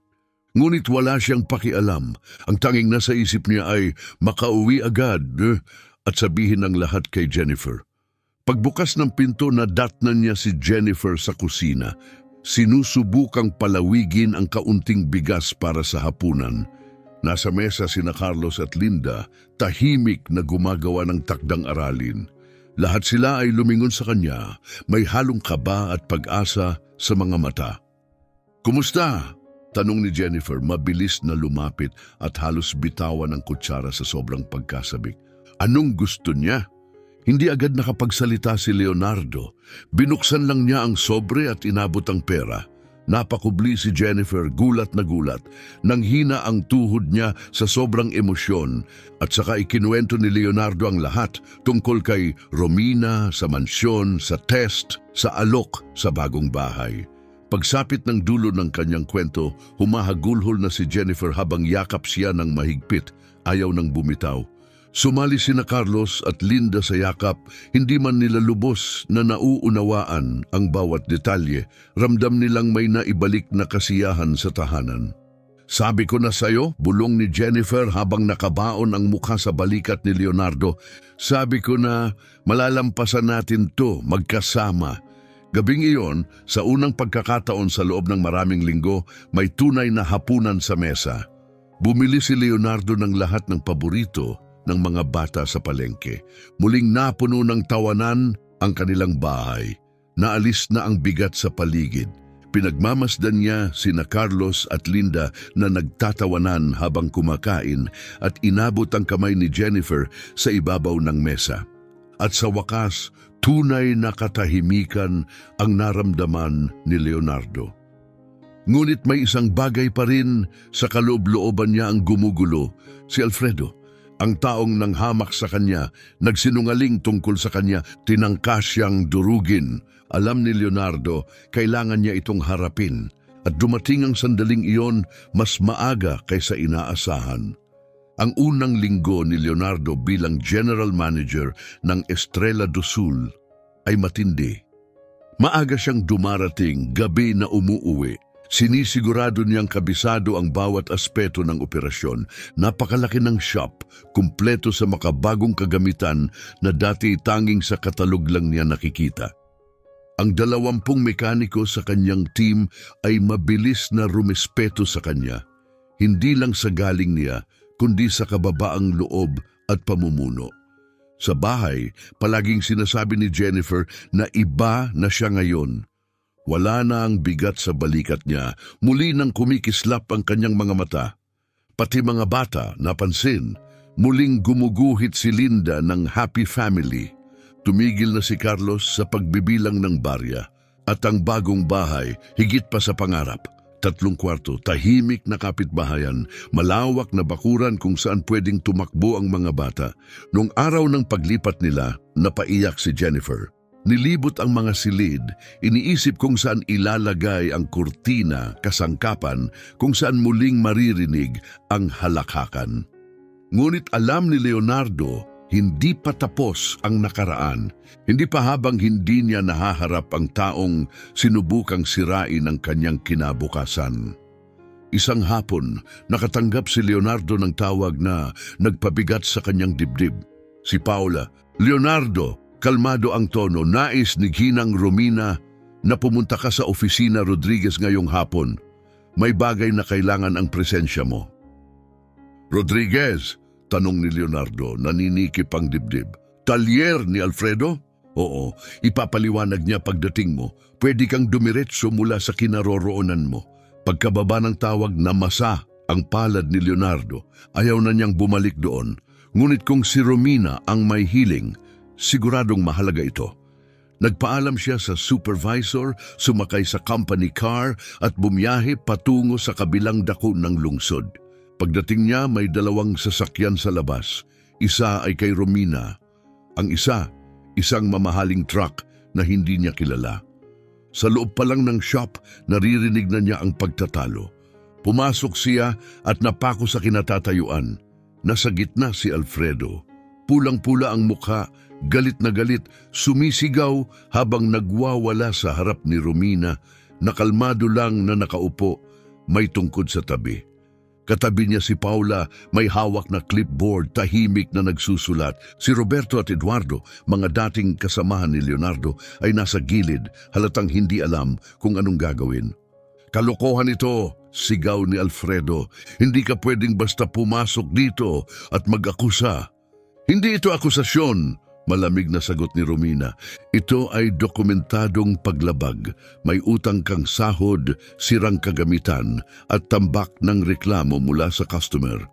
Ngunit wala siyang pakialam. Ang tanging nasa isip niya ay makauwi agad at sabihin ang lahat kay Jennifer. Pagbukas ng pinto, nadatnan niya si Jennifer sa kusina. Sinusubukang palawigin ang kaunting bigas para sa hapunan. Nasa mesa sina Carlos at Linda, tahimik na gumagawa ng takdang aralin. Lahat sila ay lumingon sa kanya, may halong kaba at pag-asa sa mga mata. "Kumusta?" tanong ni Jennifer, mabilis na lumapit at halos bitawan ang kutsara sa sobrang pagkasabik. Anong gusto niya? Hindi agad nakapagsalita si Leonardo. Binuksan lang niya ang sobre at inabot ang pera. Napakubli si Jennifer, gulat na gulat. Nanghina ang tuhod niya sa sobrang emosyon at saka ikinuwento ni Leonardo ang lahat tungkol kay Romina, sa mansyon, sa test, sa alok, sa bagong bahay. Pagsapit ng dulo ng kanyang kwento, humahagulhol na si Jennifer habang yakap siya ng mahigpit, ayaw nang bumitaw. Sumali sina Carlos at Linda sa yakap, hindi man nila lubos na nauunawaan ang bawat detalye, ramdam nilang may naibalik na kasiyahan sa tahanan. "Sabi ko na sayo," bulong ni Jennifer habang nakabaon ang mukha sa balikat ni Leonardo. "Sabi ko na malalampasan natin to magkasama." Gabing iyon, sa unang pagkakataon sa loob ng maraming linggo, may tunay na hapunan sa mesa. Bumili si Leonardo ng lahat ng paborito ng mga bata sa palengke. Muling napuno ng tawanan ang kanilang bahay. Naalis na ang bigat sa paligid. Pinagmamasdan niya sina Carlos at Linda na nagtatawanan habang kumakain at inabot ang kamay ni Jennifer sa ibabaw ng mesa. At sa wakas, tunay na katahimikan ang naramdaman ni Leonardo. Ngunit may isang bagay pa rin sa kaloob-looban niya ang gumugulo, si Alfredo. Ang taong nanghamak sa kanya, nagsinungaling tungkol sa kanya, tinangka siyang durugin. Alam ni Leonardo, kailangan niya itong harapin. At dumating ang sandaling iyon mas maaga kaysa inaasahan. Ang unang linggo ni Leonardo bilang General Manager ng Estrella do Sul ay matindi. Maaga siyang dumarating, gabi na umuuwi. Sinisigurado niyang kabisado ang bawat aspeto ng operasyon. Napakalaki ng shop, kumpleto sa makabagong kagamitan na dati tanging sa katalog lang niya nakikita. Ang 20 mekaniko sa kanyang team ay mabilis na rumespeto sa kanya. Hindi lang sa galing niya, kundi sa kababaang loob at pamumuno. Sa bahay, palaging sinasabi ni Jennifer na iba na siya ngayon. Wala na ang bigat sa balikat niya, muli nang kumikislap ang kanyang mga mata. Pati mga bata, napansin, muling gumuguhit si Linda ng happy family. Tumigil na si Carlos sa pagbibilang ng barya at ang bagong bahay higit pa sa pangarap. 3 kwarto, tahimik na kapitbahayan, malawak na bakuran kung saan pwedeng tumakbo ang mga bata. Noong araw ng paglipat nila, napaiyak si Jennifer. Nilibot ang mga silid, iniisip kung saan ilalagay ang kurtina, kasangkapan, kung saan muling maririnig ang halakhakan. Ngunit alam ni Leonardo, hindi pa tapos ang nakaraan. Hindi pa habang hindi niya nahaharap ang taong sinubukang sirain ang kanyang kinabukasan. Isang hapon, nakatanggap si Leonardo ng tawag na nagpabigat sa kanyang dibdib. Si Paula, "Leonardo, kalmado ang tono, nais ni Ginang Romina na pumunta ka sa opisina Rodriguez ngayong hapon. May bagay na kailangan ang presensya mo." "Rodriguez?" tanong ni Leonardo, naninikip ang dibdib. "Talyer ni Alfredo?" "Oo, ipapaliwanag niya pagdating mo. Pwede kang dumiretso mula sa kinaroroonan mo." Pagkababa ng tawag, namasa ang palad ni Leonardo. Ayaw na niyang bumalik doon. Ngunit kung si Romina ang may hiling, siguradong mahalaga ito. Nagpaalam siya sa supervisor, sumakay sa company car at bumiyahe patungo sa kabilang dako ng lungsod. Pagdating niya, may dalawang sasakyan sa labas. Isa ay kay Romina. Ang isa, isang mamahaling truck na hindi niya kilala. Sa loob pa lang ng shop, naririnig na niya ang pagtatalo. Pumasok siya at napako sa kinatatayuan. Nasa gitna si Alfredo. Pulang-pula ang mukha, galit na galit, sumisigaw habang nagwawala sa harap ni Romina, nakalmado lang na nakaupo, may tungkod sa tabi. Katabi niya si Paula, may hawak na clipboard, tahimik na nagsusulat. Si Roberto at Eduardo, mga dating kasamahan ni Leonardo, ay nasa gilid, halatang hindi alam kung anong gagawin. "Kalokohan ito!" sigaw ni Alfredo. "Hindi ka pwedeng basta pumasok dito at mag-akusa." "Hindi ito akusasyon," malamig na sagot ni Romina. "Ito ay dokumentadong paglabag. May utang kang sahod, sirang kagamitan at tambak ng reklamo mula sa customer."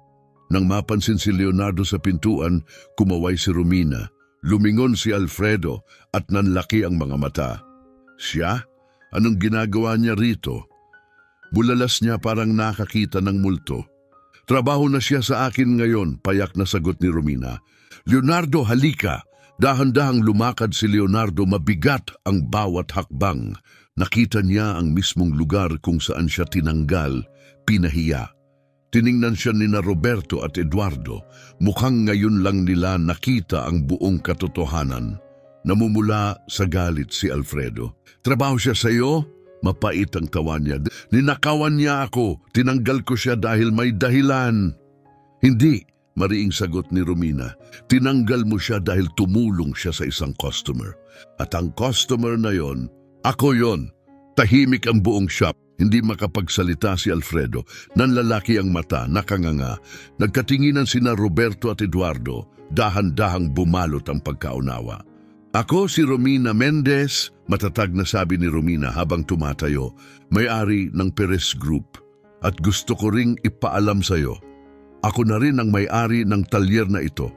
Nang mapansin si Leonardo sa pintuan, kumaway si Romina. Lumingon si Alfredo at nanlaki ang mga mata. "Siya? Anong ginagawa niya rito?" Bulalas niya parang nakakita ng multo. "Trabaho na siya sa akin ngayon," payak na sagot ni Romina. "Leonardo, halika!" Dahan-dahang lumakad si Leonardo, mabigat ang bawat hakbang. Nakita niya ang mismong lugar kung saan siya tinanggal, pinahiya. Tiningnan siya ni Roberto at Eduardo. Mukhang ngayon lang nila nakita ang buong katotohanan. Namumula sa galit si Alfredo. "Trabaho siya sa iyo?" Mapait ang tawa niya. "Ninakawan niya ako. Tinanggal ko siya dahil may dahilan." "Hindi," mariing sagot ni Romina. "Tinanggal mo siya dahil tumulong siya sa isang customer. At ang customer na yon, ako yon." Tahimik ang buong shop. Hindi makapagsalita si Alfredo. Nanlalaki ang mata, nakanganga. Nagkatinginan sina Roberto at Eduardo. Dahan-dahang bumalot ang pagkaunawa. "Ako si Romina Mendez," matatag na sabi ni Romina habang tumatayo, "may-ari ng Perez Group. At gusto ko ring ipaalam sa iyo. Ako na rin ang may-ari ng talyer na ito."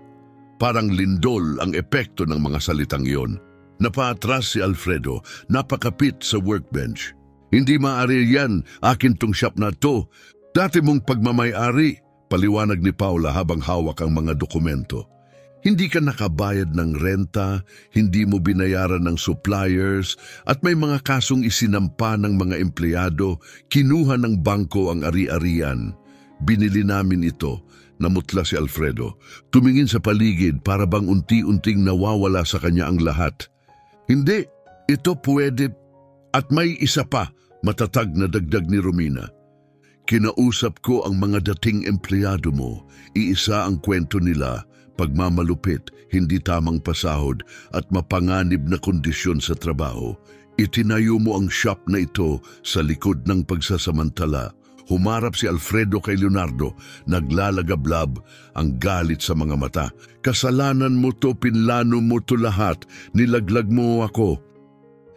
Parang lindol ang epekto ng mga salitang iyon. Napaatras si Alfredo, napakapit sa workbench. "Hindi maaari yan, akin tong shop na to. Dati mong pagmamay-ari," paliwanag ni Paula habang hawak ang mga dokumento. "Hindi ka nakabayad ng renta, hindi mo binayaran ng suppliers, at may mga kasong isinampa ng mga empleyado, kinuha ng bangko ang ari-arian. Binili namin ito." Namutla si Alfredo. Tumingin sa paligid para bang unti-unting nawawala sa kanya ang lahat. "Hindi, ito pwede. At may isa pa," matatag na dagdag ni Romina. "Kinausap ko ang mga dating empleyado mo. Iisa ang kwento nila, pagmamalupit, hindi tamang pasahod at mapanganib na kondisyon sa trabaho. Itinayo mo ang shop na ito sa likod ng pagsasamantala." Humarap si Alfredo kay Leonardo, naglalagablab ang galit sa mga mata. "Kasalanan mo to, pinlano mo to lahat, nilaglag mo ako."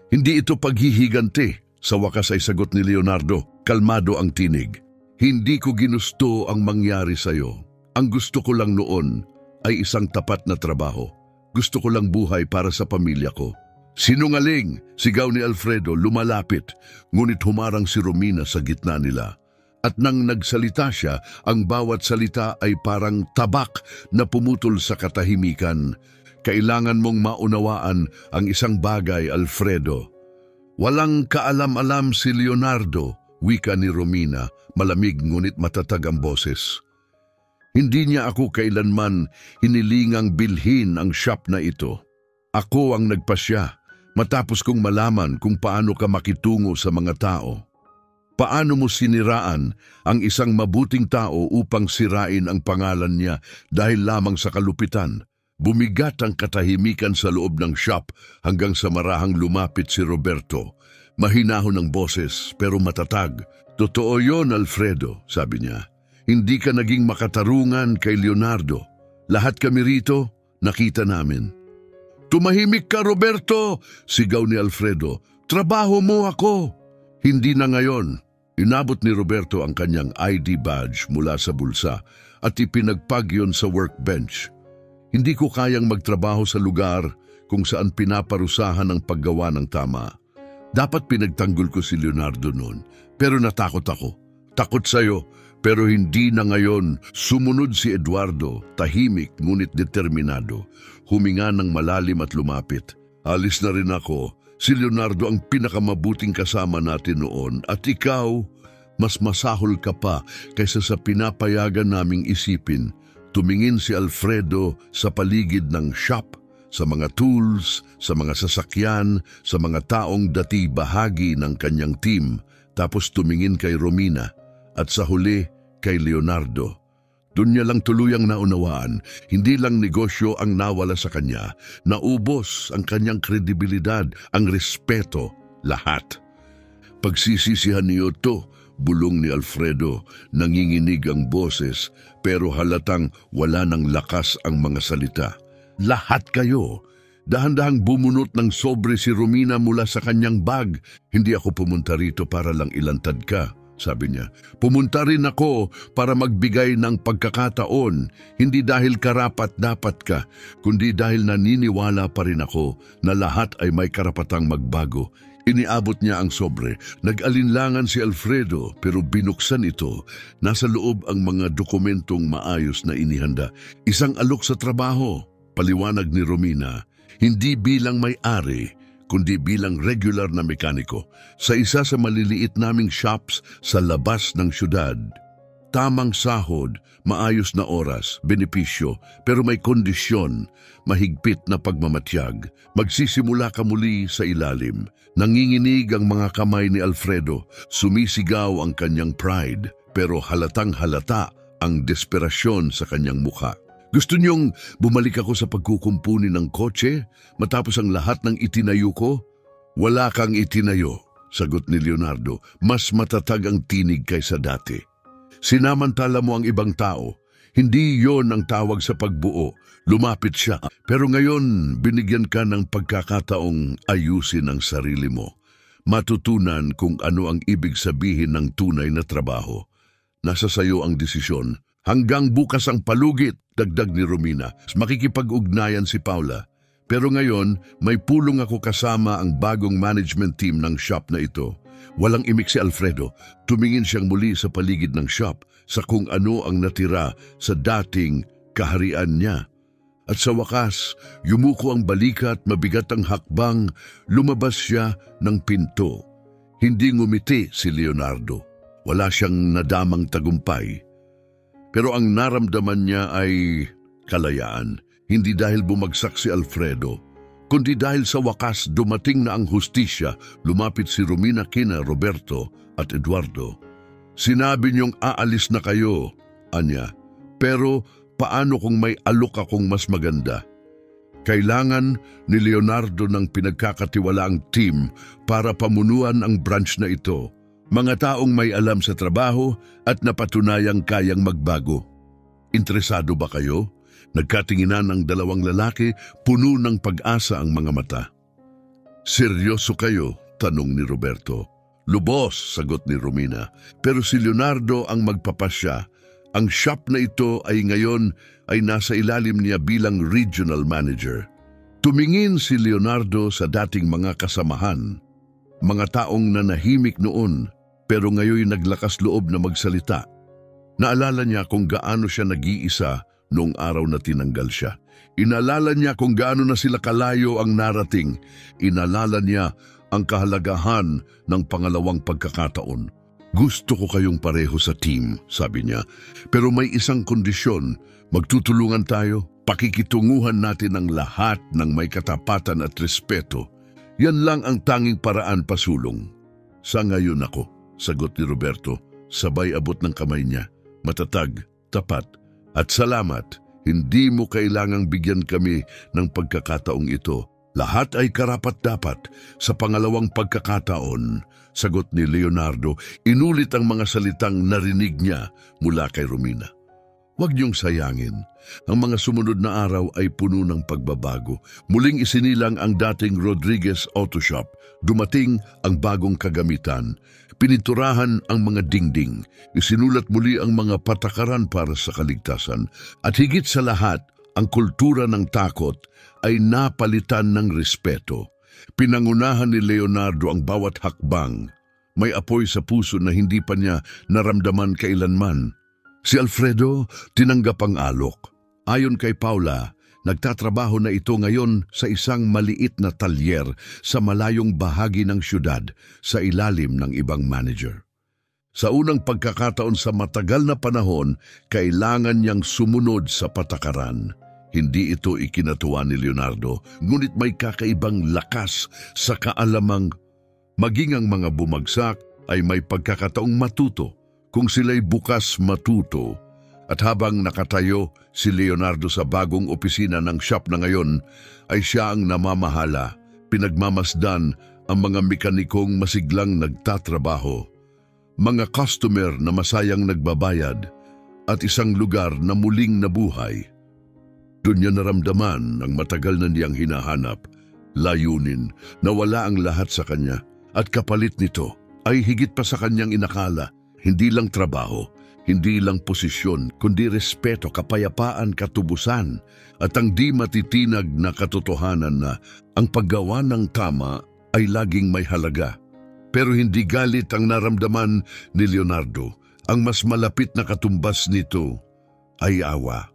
"Hindi ito paghihiganti," sa wakas ay sagot ni Leonardo. Kalmado ang tinig. "Hindi ko ginusto ang mangyari sa'yo. Ang gusto ko lang noon ay isang tapat na trabaho. Gusto ko lang buhay para sa pamilya ko." "Sinungaling!" sigaw ni Alfredo, lumalapit. Ngunit humarang si Romina sa gitna nila. At nang nagsalita siya, ang bawat salita ay parang tabak na pumutol sa katahimikan. "Kailangan mong maunawaan ang isang bagay, Alfredo. Walang kaalam-alam si Leonardo," wika ni Romina, malamig ngunit matatag ang boses. "Hindi niya ako kailanman hinilingang bilhin ang shop na ito. Ako ang nagpasya, matapos kong malaman kung paano ka makitungo sa mga tao." Paano mo siniraan ang isang mabuting tao upang sirain ang pangalan niya dahil lamang sa kalupitan? Bumigat ang katahimikan sa loob ng shop hanggang sa marahang lumapit si Roberto. Mahinahon ang boses pero matatag. Totoo yon, Alfredo, sabi niya. Hindi ka naging makatarungan kay Leonardo. Lahat kami rito, nakita namin. Tumahimik ka, Roberto! Sigaw ni Alfredo. Trabaho mo ako! Hindi na ngayon. Inabot ni Roberto ang kanyang ID badge mula sa bulsa at ipinagpag yon sa workbench. Hindi ko kayang magtrabaho sa lugar kung saan pinaparusahan ang paggawa ng tama. Dapat pinagtanggol ko si Leonardo noon, pero natakot ako. Takot sa'yo, pero hindi na ngayon. Sumunod si Eduardo, tahimik ngunit determinado. Huminga ng malalim at lumapit. Alis na rin ako. Si Leonardo ang pinakamabuting kasama natin noon at ikaw, mas masahol ka pa kaysa sa pinapayagan naming isipin. Tumingin si Alfredo sa paligid ng shop, sa mga tools, sa mga sasakyan, sa mga taong dati bahagi ng kanyang team, tapos tumingin kay Romina at sa huli kay Leonardo. Doon niya lang tuluyang naunawaan, hindi lang negosyo ang nawala sa kanya, naubos ang kanyang kredibilidad, ang respeto, lahat. Pagsisisihan niyo to, bulong ni Alfredo, nanginginig ang boses pero halatang wala ng lakas ang mga salita. Lahat kayo. Dahan-dahang bumunot ng sobre si Romina mula sa kanyang bag. Hindi ako pumunta rito para lang ilantad ka, sabi niya. Pumunta rin ako para magbigay ng pagkakataon, hindi dahil karapat-dapat ka, kundi dahil naniniwala pa rin ako na lahat ay may karapatang magbago. Iniabot niya ang sobre. Nag-alinlangan si Alfredo pero binuksan ito. Nasa loob ang mga dokumentong maayos na inihanda. Isang alok sa trabaho, paliwanag ni Romina, hindi bilang may-ari, kundi bilang regular na mekaniko sa isa sa maliliit naming shops sa labas ng syudad. Tamang sahod, maayos na oras, benepisyo, pero may kondisyon, mahigpit na pagmamatiyag. Magsisimula ka muli sa ilalim. Nanginginig ang mga kamay ni Alfredo, sumisigaw ang kanyang pride, pero halatang halata ang desperasyon sa kanyang mukha. Gusto niyong bumalik ako sa pagkukumpuni ng kotse matapos ang lahat ng itinayo ko? Wala kang itinayo, sagot ni Leonardo. Mas matatag ang tinig kaysa dati. Sinamantala mo ang ibang tao. Hindi yon ang tawag sa pagbuo. Lumapit siya. Pero ngayon, binigyan ka ng pagkakataong ayusin ang sarili mo. Matutunan kung ano ang ibig sabihin ng tunay na trabaho. Nasa sayo ang desisyon. Hanggang bukas ang palugit, dagdag ni Romina. Makikipag-ugnayan si Paula. Pero ngayon, may pulong ako kasama ang bagong management team ng shop na ito. Walang imik si Alfredo. Tumingin siyang muli sa paligid ng shop sa kung ano ang natira sa dating kaharian niya. At sa wakas, yumuko ang balikat, mabigat ang hakbang, lumabas siya ng pinto. Hindi ngumiti si Leonardo. Wala siyang nadamang tagumpay. Pero ang naramdaman niya ay kalayaan. Hindi dahil bumagsak si Alfredo, kundi dahil sa wakas dumating na ang hustisya. Lumapit si Romina kina Roberto at Eduardo. Sinabi niyong aalis na kayo, anya. Pero paano kung may alok akong mas maganda? Kailangan ni Leonardo ng pinagkakatiwalaang team para pamunuan ang branch na ito. Mga taong may alam sa trabaho at napatunayang kayang magbago. Interesado ba kayo? Nagkatinginan ang dalawang lalaki, puno ng pag-asa ang mga mata. Seryoso kayo? Tanong ni Roberto. Lubos, sagot ni Romina. Pero si Leonardo ang magpapasya. Ang shop na ito ay ngayon ay nasa ilalim niya bilang regional manager. Tumingin si Leonardo sa dating mga kasamahan. Mga taong nanahimik noon, pero ngayon naglakas loob na magsalita. Naalala niya kung gaano siya nag-iisa noong araw na tinanggal siya. Inalala niya kung gaano na sila kalayo ang narating. Inalala niya ang kahalagahan ng pangalawang pagkakataon. Gusto ko kayong pareho sa team, sabi niya. Pero may isang kondisyon, magtutulungan tayo. Pakikitunguhan natin ang lahat ng may katapatan at respeto. Yan lang ang tanging paraan pasulong. Sa ngayon ako. sagot ni Roberto, sabay abot ng kamay niya. Matatag, tapat, at salamat. Hindi mo kailangang bigyan kami ng pagkakataong ito. Lahat ay karapat-dapat. Sa pangalawang pagkakataon, sagot ni Leonardo, inulit ang mga salitang narinig niya mula kay Romina. Huwag niyong sayangin. Ang mga sumunod na araw ay puno ng pagbabago. Muling isinilang ang dating Rodriguez Auto Shop. Dumating ang bagong kagamitan. Pininturahan ang mga dingding. Isinulat muli ang mga patakaran para sa kaligtasan. At higit sa lahat, ang kultura ng takot ay napalitan ng respeto. Pinangunahan ni Leonardo ang bawat hakbang. May apoy sa puso na hindi pa niya naramdaman kailanman. Si Alfredo tinanggap ang alok. Ayon kay Paula, nagtatrabaho na ito ngayon sa isang maliit na talyer sa malayong bahagi ng syudad sa ilalim ng ibang manager. Sa unang pagkakataon sa matagal na panahon, kailangan niyang sumunod sa patakaran. Hindi ito ikinatuwa ni Leonardo, ngunit may kakaibang lakas sa kaalamang maging ang mga bumagsak ay may pagkakataong matuto kung sila'y bukas matuto. At habang nakatayo si Leonardo sa bagong opisina ng shop na ngayon, ay siya ang namamahala, pinagmamasdan ang mga mekanikong masiglang nagtatrabaho, mga customer na masayang nagbabayad, at isang lugar na muling nabuhay. Doon niya naramdaman ang matagal na niyang hinahanap, layunin, na wala ang lahat sa kanya, at kapalit nito ay higit pa sa kanyang inakala. Hindi lang trabaho, hindi lang posisyon, kundi respeto, kapayapaan, katubusan, at ang di matitinag na katotohanan na ang paggawa ng tama ay laging may halaga. Pero hindi galit ang naramdaman ni Leonardo. Ang mas malapit na katumbas nito ay awa.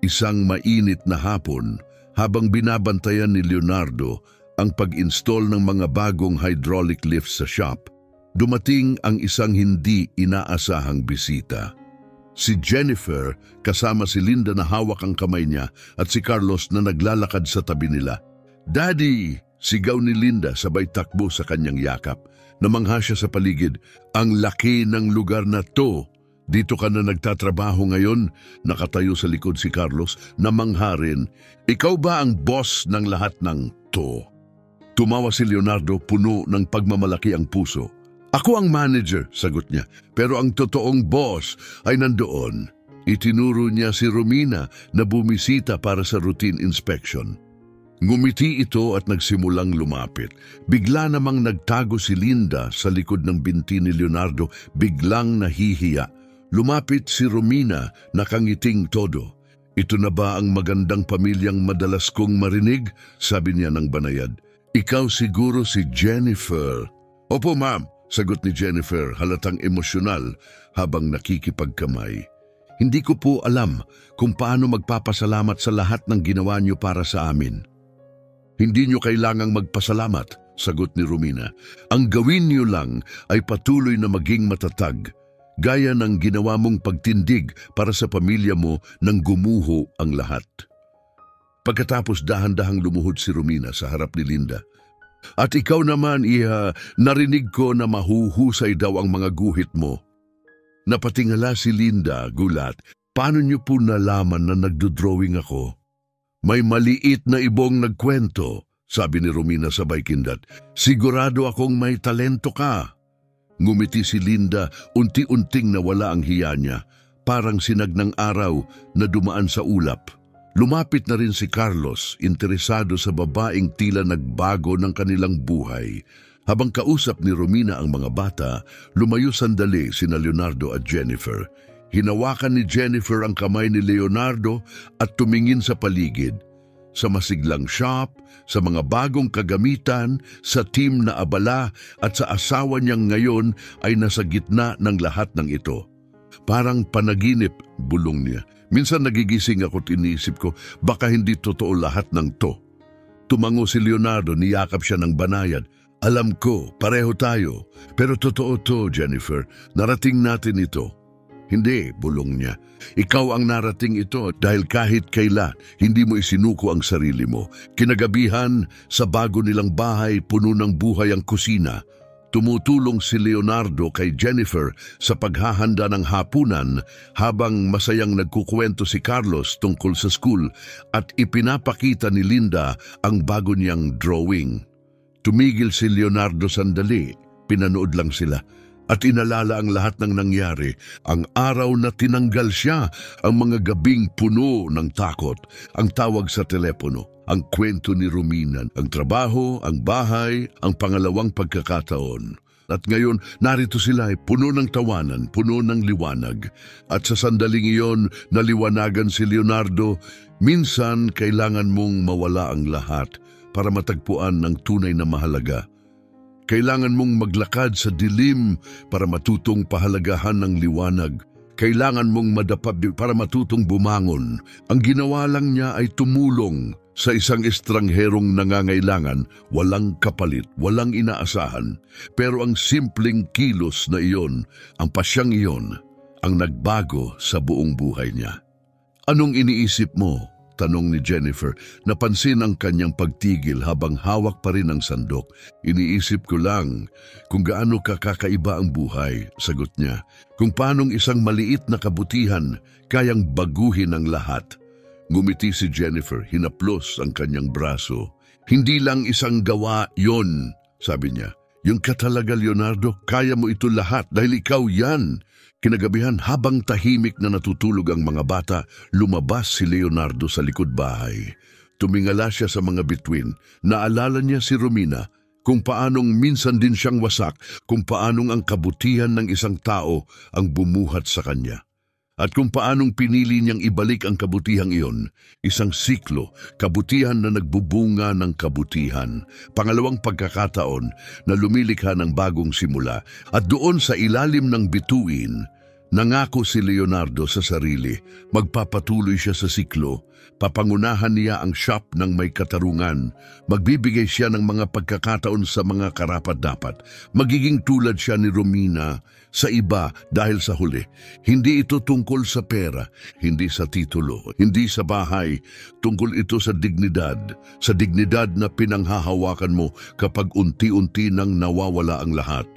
Isang mainit na hapon, habang binabantayan ni Leonardo ang pag-install ng mga bagong hydraulic lifts sa shop, dumating ang isang hindi inaasahang bisita. Si Jennifer kasama si Linda na hawak ang kamay niya at si Carlos na naglalakad sa tabi nila. "Daddy!" sigaw ni Linda sabay takbo sa kanyang yakap. Namangha siya sa paligid. "Ang laki ng lugar na to! Dito ka na nagtatrabaho ngayon?" Nakatayo sa likod si Carlos, namangha rin. "Ikaw ba ang boss ng lahat ng to?" Tumawa si Leonardo, puno ng pagmamalaki ang puso. "Ako ang manager," sagot niya, "pero ang totoong boss ay nandoon." Itinuro niya si Romina na bumisita para sa routine inspection. Ngumiti ito at nagsimulang lumapit. Bigla namang nagtago si Linda sa likod ng binti ni Leonardo, biglang nahihiya. Lumapit si Romina, nakangiting todo. "Ito na ba ang magandang pamilyang madalas kong marinig?" sabi niya ng banayad. "Ikaw siguro si Jennifer." "Opo, ma'am," sagot ni Jennifer, halatang emosyonal habang nakikipagkamay. "Hindi ko po alam kung paano magpapasalamat sa lahat ng ginawa niyo para sa amin." "Hindi niyo kailangang magpasalamat," sagot ni Romina. "Ang gawin niyo lang ay patuloy na maging matatag, gaya ng ginawa mong pagtindig para sa pamilya mo nang gumuho ang lahat." Pagkatapos dahan-dahang lumuhod si Romina sa harap ni Linda. "At ikaw naman, Iha, narinig ko na mahuhusay daw ang mga guhit mo." Napatingala si Linda, gulat. "Paano niyo po nalaman na nagdodrawing ako?" "May maliit na ibong nagkwento," sabi ni Romina sabay kindat. "Sigurado akong may talento ka." Ngumiti si Linda, unti-unting nawala ang hiya niya, parang sinag ng araw na dumaan sa ulap. Lumapit na rin si Carlos, interesado sa babaeng tila nagbago ng kanilang buhay. Habang kausap ni Romina ang mga bata, lumayo sandali sina Leonardo at Jennifer. Hinawakan ni Jennifer ang kamay ni Leonardo at tumingin sa paligid. Sa masiglang shop, sa mga bagong kagamitan, sa team na abala at sa asawa niyang ngayon ay nasa gitna ng lahat ng ito. Parang panaginip, bulong niya. "Minsan nagigising ako at iniisip ko, baka hindi totoo lahat ng to." Tumango si Leonardo, niyakap siya ng banayad. "Alam ko, pareho tayo. Pero totoo to, Jennifer. Narating natin ito." "Hindi," bulong niya. "Ikaw ang narating ito dahil kahit kailan hindi mo isinuko ang sarili mo. Kinagabihan, sa bago nilang bahay, puno ng buhay ang kusina. Tumutulong si Leonardo kay Jennifer sa paghahanda ng hapunan habang masayang nagkukwento si Carlos tungkol sa school at ipinapakita ni Linda ang bago niyang drawing. Tumigil si Leonardo sandali, pinanood lang sila at inalala ang lahat ng nangyari. Ang araw na tinanggal siya, ang mga gabing puno ng takot, ang tawag sa telepono, ang kwento ni Romina, ang trabaho, ang bahay, ang pangalawang pagkakataon. At ngayon, narito sila ay puno ng tawanan, puno ng liwanag. At sa sandaling iyon, naliwanagan si Leonardo, minsan kailangan mong mawala ang lahat para matagpuan ng tunay na mahalaga. Kailangan mong maglakad sa dilim para matutong pahalagahan ng liwanag. Kailangan mong madapa para matutong bumangon. Ang ginawa lang niya ay tumulong sa isang estrangherong nangangailangan, walang kapalit, walang inaasahan. Pero ang simpleng kilos na iyon, ang pasyang iyon, ang nagbago sa buong buhay niya. Anong iniisip mo? Tanong ni Jennifer. Napansin ang kanyang pagtigil habang hawak pa rin ang sandok. Iniisip ko lang kung gaano kakaiba ang buhay, sagot niya. Kung paanong isang maliit na kabutihan kayang baguhin ang lahat. Ngumiti si Jennifer, hinaplos ang kanyang braso. Hindi lang isang gawa yon, sabi niya. Yung ka talaga, Leonardo, kaya mo ito lahat dahil ikaw yan. Kinagabihan habang tahimik na natutulog ang mga bata, lumabas si Leonardo sa likod bahay. Tumingala siya sa mga bituin. Naalala niya si Romina, kung paanong minsan din siyang wasak, kung paanong ang kabutihan ng isang tao ang bumuhat sa kanya. At kung paanong pinili niyang ibalik ang kabutihang iyon, isang siklo, kabutihan na nagbubunga ng kabutihan, pangalawang pagkakataon na lumilikha ng bagong simula. At doon sa ilalim ng bituin, nangako si Leonardo sa sarili, magpapatuloy siya sa siklo, papangunahan niya ang shop ng may katarungan, magbibigay siya ng mga pagkakataon sa mga karapat-dapat, magiging tulad siya ni Romina sa iba dahil sa huli. Hindi ito tungkol sa pera, hindi sa titulo, hindi sa bahay, tungkol ito sa dignidad na pinanghahawakan mo kapag unti-unti nang nawawala ang lahat.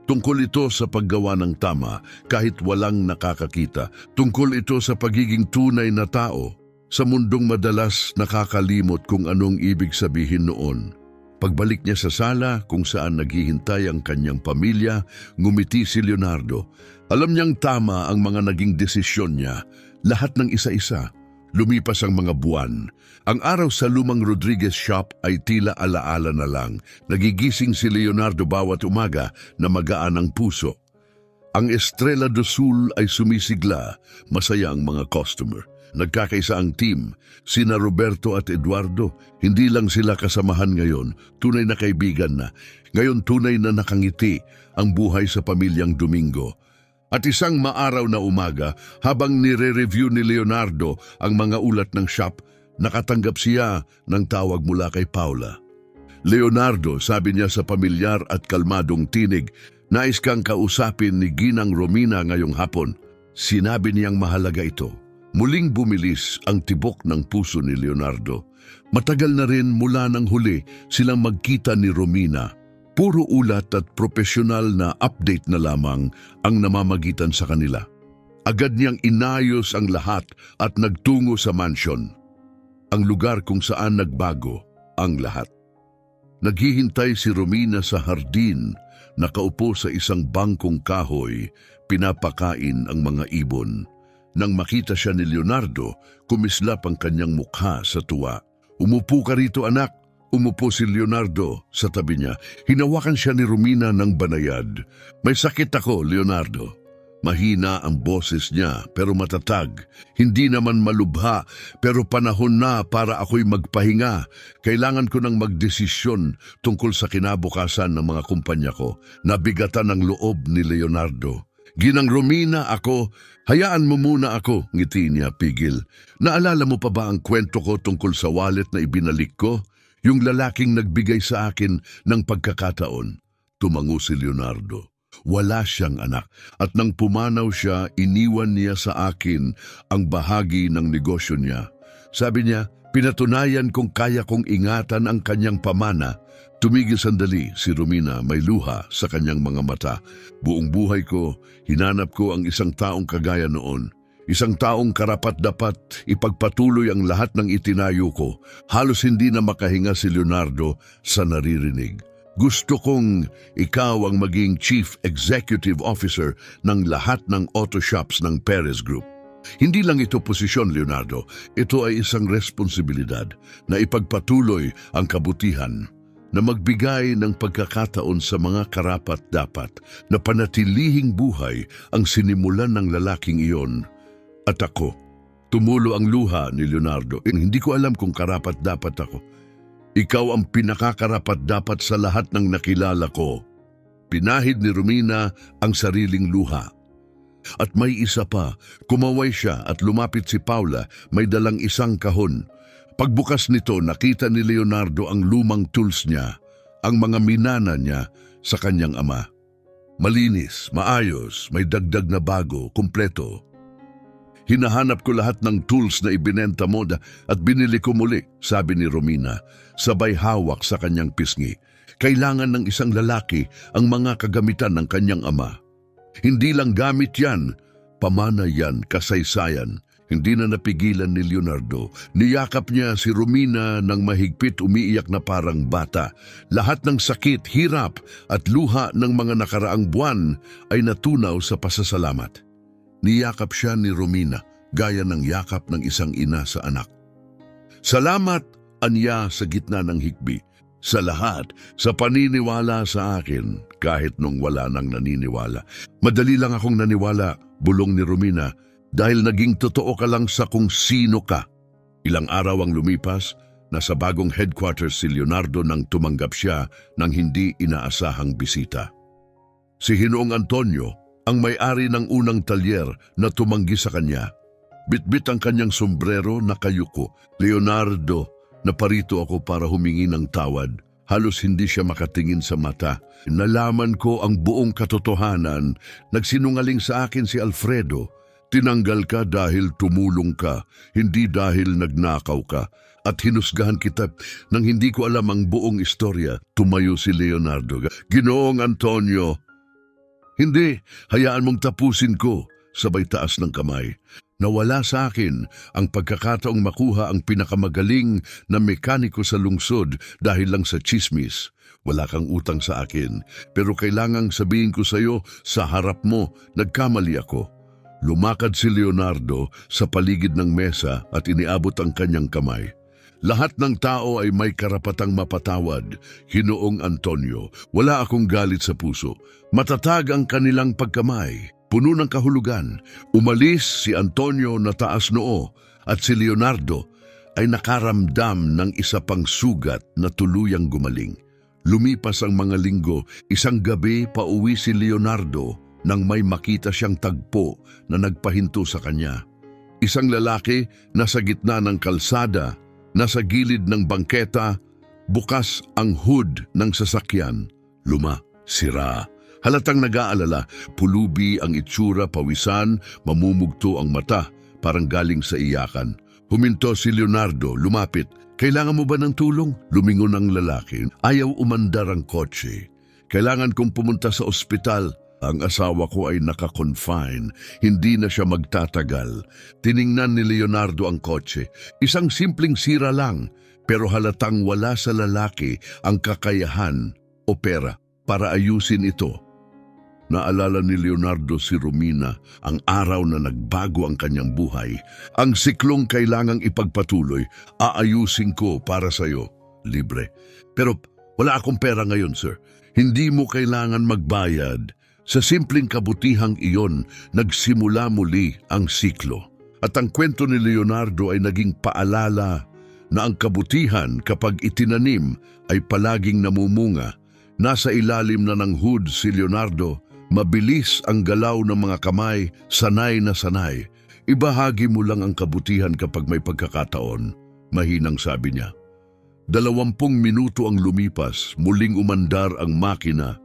Tungkol ito sa paggawa ng tama kahit walang nakakakita. Tungkol ito sa pagiging tunay na tao sa mundong madalas nakakalimot kung anong ibig sabihin noon. Pagbalik niya sa sala kung saan naghihintay ang kanyang pamilya, ngumiti si Leonardo. Alam niyang tama ang mga naging desisyon niya, lahat ng isa-isa. Lumipas ang mga buwan. Ang araw sa lumang Rodriguez shop ay tila alaala na lang. Nagigising si Leonardo bawat umaga na magaan ang puso. Ang Estrella do Sul ay sumisigla, masaya ang mga customer. Nagkakaisa ang team, sina Roberto at Eduardo. Hindi lang sila kasamahan ngayon, tunay na kaibigan na. Ngayon tunay na nakangiti ang buhay sa pamilyang Domingo. At isang maaraw na umaga, habang nire-review ni Leonardo ang mga ulat ng shop, nakatanggap siya ng tawag mula kay Paula. Leonardo, sabi niya sa pamilyar at kalmadong tinig, nais kang kausapin ni Ginang Romina ngayong hapon. Sinabi niyang mahalaga ito. Muling bumilis ang tibok ng puso ni Leonardo. Matagal na rin mula nang huli silang magkita ni Romina. Puro ulat at profesional na update na lamang ang namamagitan sa kanila. Agad niyang inayos ang lahat at nagtungo sa mansion, ang lugar kung saan nagbago ang lahat. Naghihintay si Romina sa hardin, nakaupo sa isang bangkong kahoy, pinapakain ang mga ibon. Nang makita siya ni Leonardo, kumislap ang kanyang mukha sa tuwa. Umupo ka rito, anak. Umupo si Leonardo sa tabi niya. Hinawakan siya ni Romina ng banayad. May sakit ako, Leonardo. Mahina ang boses niya pero matatag. Hindi naman malubha pero panahon na para ako'y magpahinga. Kailangan ko nang magdesisyon tungkol sa kinabukasan ng mga kumpanya ko. Nabigatan ang loob ni Leonardo. Ginang Romina, ako, hayaan mo muna ako, ngiti niya pigil. Naalala mo pa ba ang kwento ko tungkol sa wallet na ibinalik ko? Yung lalaking nagbigay sa akin ng pagkakataon. Tumango si Leonardo. Wala siyang anak at nang pumanaw siya, iniwan niya sa akin ang bahagi ng negosyo niya. Sabi niya, Pinatunayan kong kaya kong ingatan ang kanyang pamana. Tumigil sandali si Romina, may luha sa kanyang mga mata. Buong buhay ko, hinanap ko ang isang taong kagaya noon. Isang taong karapat-dapat ipagpatuloy ang lahat ng itinayo ko. Halos hindi na makahinga si Leonardo sa naririnig. Gusto kong ikaw ang maging Chief Executive Officer ng lahat ng auto shops ng Perez Group. Hindi lang ito posisyon, Leonardo. Ito ay isang responsibilidad na ipagpatuloy ang kabutihan, na magbigay ng pagkakataon sa mga karapat-dapat, na panatilihing buhay ang sinimulan ng lalaking iyon. At ako, tumulo ang luha ni Leonardo. Hindi ko alam kung karapat-dapat ako. Ikaw ang pinakakarapat-dapat sa lahat ng nakilala ko. Pinahid ni Romina ang sariling luha. At may isa pa, kumaway siya at lumapit si Paula, may dalang isang kahon. Pagbukas nito, nakita ni Leonardo ang lumang tools niya, ang mga minana niya sa kanyang ama. Malinis, maayos, may dagdag na bago, kumpleto. Hinahanap ko lahat ng tools na ibinenta mo at binili ko muli, sabi ni Romina, sabay hawak sa kanyang pisngi. Kailangan ng isang lalaki ang mga kagamitan ng kanyang ama. Hindi lang gamit yan, pamana yan, kasaysayan. Hindi na napigilan ni Leonardo. Niyakap niya si Romina ng mahigpit, umiiyak na parang bata. Lahat ng sakit, hirap at luha ng mga nakaraang buwan ay natunaw sa pasasalamat. Niyakap siya ni Romina, gaya ng yakap ng isang ina sa anak. Salamat, anya sa gitna ng hikbi. Sa lahat, sa paniniwala sa akin, kahit nung wala nang naniniwala. Madali lang akong naniwala, bulong ni Romina, dahil naging totoo ka lang sa kung sino ka. Ilang araw ang lumipas, nasa bagong headquarters si Leonardo nang tumanggap siya ng hindi inaasahang bisita. Si Hinoong Antonio, ang may-ari ng unang talyer na tumanggi sa kanya. Bitbit ang kanyang sombrero na kayuko. Leonardo, naparito ako para humingi ng tawad. Halos hindi siya makatingin sa mata. Nalaman ko ang buong katotohanan. Nagsinungaling sa akin si Alfredo. Tinanggal ka dahil tumulong ka, hindi dahil nagnakaw ka. At hinusgahan kita nang hindi ko alam ang buong istorya. Tumayo si Leonardo. Ginoong Antonio, hindi, hayaan mong tapusin ko, sabay taas ng kamay. Nawala sa akin ang pagkakataong makuha ang pinakamagaling na mekaniko sa lungsod dahil lang sa chismis. Wala kang utang sa akin, pero kailangang sabihin ko sa iyo, sa harap mo, nagkamali ako. Lumakad si Leonardo sa paligid ng mesa at iniabot ang kanyang kamay. Lahat ng tao ay may karapatang mapatawad, Hinoong Antonio. Wala akong galit sa puso. Matatag ang kanilang pagkamay. Puno ng kahulugan. Umalis si Antonio na taas noo at si Leonardo ay nakaramdam ng isa pang sugat na tuluyang gumaling. Lumipas ang mga linggo, isang gabi pauwi si Leonardo nang may makita siyang tagpo na nagpahinto sa kanya. Isang lalaki nasa gitna ng kalsada, nasa gilid ng bangketa, bukas ang hood ng sasakyan. Luma, sira. Halatang nag-aalala, pulubi ang itsura, pawisan, mamumugto ang mata, parang galing sa iyakan. Huminto si Leonardo, lumapit. Kailangan mo ba ng tulong? Lumingon ang lalaki. Ayaw umandar ang kotse. Kailangan kong pumunta sa ospital. Ang asawa ko ay naka-confine. Hindi na siya magtatagal. Tiningnan ni Leonardo ang kotse. Isang simpleng sira lang, pero halatang wala sa lalaki ang kakayahan o pera para ayusin ito. Naalala ni Leonardo si Romina, ang araw na nagbago ang kanyang buhay. Ang siklong kailangang ipagpatuloy, aayusin ko para sa iyo, libre. Pero wala akong pera ngayon, sir. Hindi mo kailangan magbayad. Sa simpleng kabutihang iyon, nagsimula muli ang siklo. At ang kwento ni Leonardo ay naging paalala na ang kabutihan kapag itinanim ay palaging namumunga. Nasa ilalim na ng hood si Leonardo, mabilis ang galaw ng mga kamay, sanay na sanay. Ibahagi mo lang ang kabutihan kapag may pagkakataon, mahinang sabi niya. 20 minuto ang lumipas, muling umandar ang makina.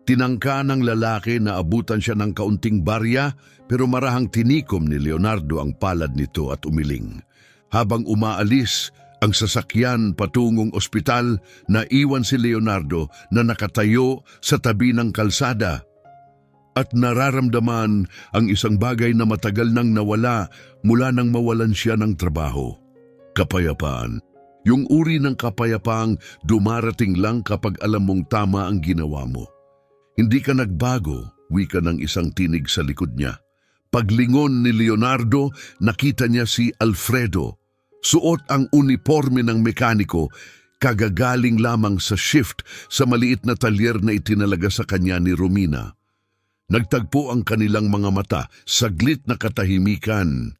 Tinangka ng lalaki na abutan siya ng kaunting barya, pero marahang tinikom ni Leonardo ang palad nito at umiling. Habang umaalis, Ang sasakyan patungong ospital, naiwan si Leonardo na nakatayo sa tabi ng kalsada. At nararamdaman ang isang bagay na matagal nang nawala mula nang mawalan siya ng trabaho. Kapayapaan. Yung uri ng kapayapaang dumarating lang kapag alam mong tama ang ginawa mo. Hindi ka nagbago, wika ng isang tinig sa likod niya. Paglingon ni Leonardo, nakita niya si Alfredo. Suot ang uniforme ng mekaniko, kagagaling lamang sa shift sa maliit na talyer na itinalaga sa kanya ni Romina. Nagtagpo ang kanilang mga mata, saglit na katahimikan.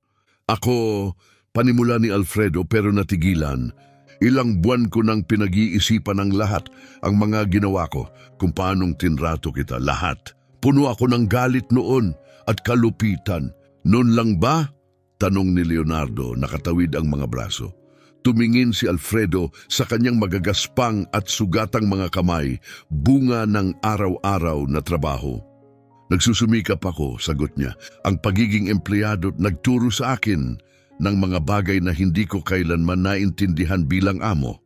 Ako, panimula ni Alfredo pero natigilan. Ilang buwan ko nang pinag-iisipan ng lahat ang mga ginawa ko, kung paanong tinrato kita, lahat. Puno ako ng galit noon at kalupitan. Noon lang ba? Tanong ni Leonardo, nakatawid ang mga braso. Tumingin si Alfredo sa kanyang magagaspang at sugatang mga kamay, bunga ng araw-araw na trabaho. Nagsusumikap ako, sagot niya. Ang pagiging empleyado nagturo sa akin ng mga bagay na hindi ko kailanman naintindihan bilang amo,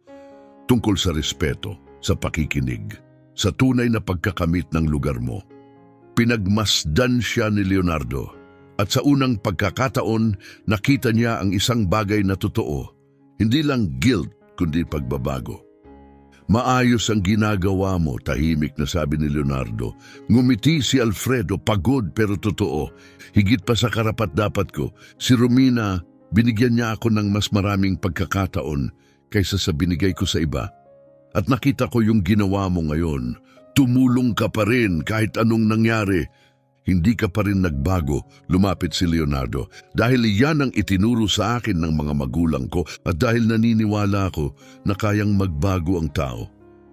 tungkol sa respeto, sa pakikinig, sa tunay na pagkakamit ng lugar mo. Pinagmasdan siya ni Leonardo at sa unang pagkakataon nakita niya ang isang bagay na totoo, hindi lang guilt kundi pagbabago. Maayos ang ginagawa mo, tahimik na sabi ni Leonardo. Ngumiti si Alfredo, pagod pero totoo. Higit pa sa karapat-dapat ko, si Romina, binigyan niya ako ng mas maraming pagkakataon kaysa sa binigay ko sa iba. At nakita ko yung ginawa mo ngayon. Tumulong ka pa rin kahit anong nangyari. Hindi ka pa rin nagbago, lumapit si Leonardo. Dahil iyan ang itinuro sa akin ng mga magulang ko at dahil naniniwala ako na kayang magbago ang tao.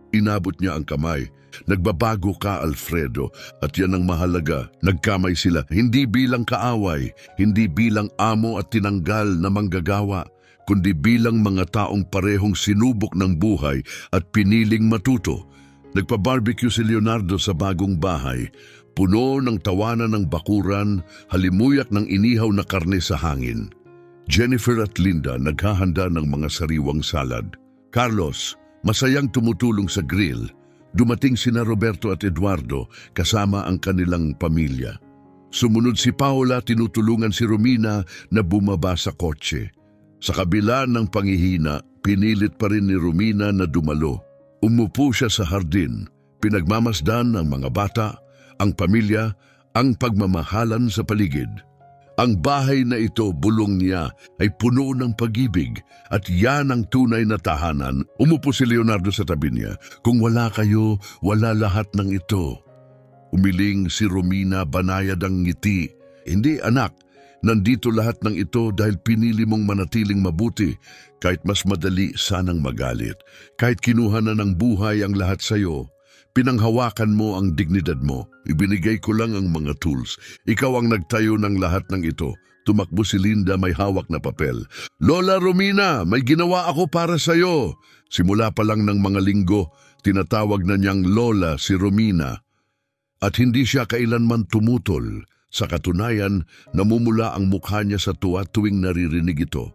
Inabot niya ang kamay. Nagbabago ka, Alfredo, at yan ang mahalaga. Nagkamay sila, hindi bilang kaaway, hindi bilang amo at tinanggal na manggagawa, kundi bilang mga taong parehong sinubok ng buhay at piniling matuto. Nagpa-barbecue si Leonardo sa bagong bahay, puno ng tawanan ng bakuran, halimuyak ng inihaw na karne sa hangin. Jennifer at Linda naghahanda ng mga sariwang salad. Carlos, masayang tumutulong sa grill. Dumating sina Roberto at Eduardo kasama ang kanilang pamilya. Sumunod si Paula, tinutulungan si Romina na bumaba sa kotse. Sa kabila ng panghihina, pinilit pa rin ni Romina na dumalo. Umupo siya sa hardin, pinagmamasdan ng mga bata, ang pamilya, ang pagmamahalan sa paligid. Ang bahay na ito, bulong niya, ay puno ng pag-ibig at yan ang tunay na tahanan. Umupo si Leonardo sa tabi niya. Kung wala kayo, wala lahat ng ito. Umiling si Romina, banayad ang ngiti. Hindi anak, nandito lahat ng ito dahil pinili mong manatiling mabuti. Kahit mas madali sanang magalit. Kahit kinuha na ng buhay ang lahat sa'yo. Pinanghawakan mo ang dignidad mo. Ibinigay ko lang ang mga tools. Ikaw ang nagtayo ng lahat ng ito. Tumakbo si Linda, may hawak na papel. Lola Romina, may ginawa ako para sa'yo. Simula pa lang ng mga linggo, tinatawag na niyang Lola si Romina. At hindi siya kailanman tumutol. Sa katunayan, namumula ang mukha niya sa tuwa tuwing naririnig ito.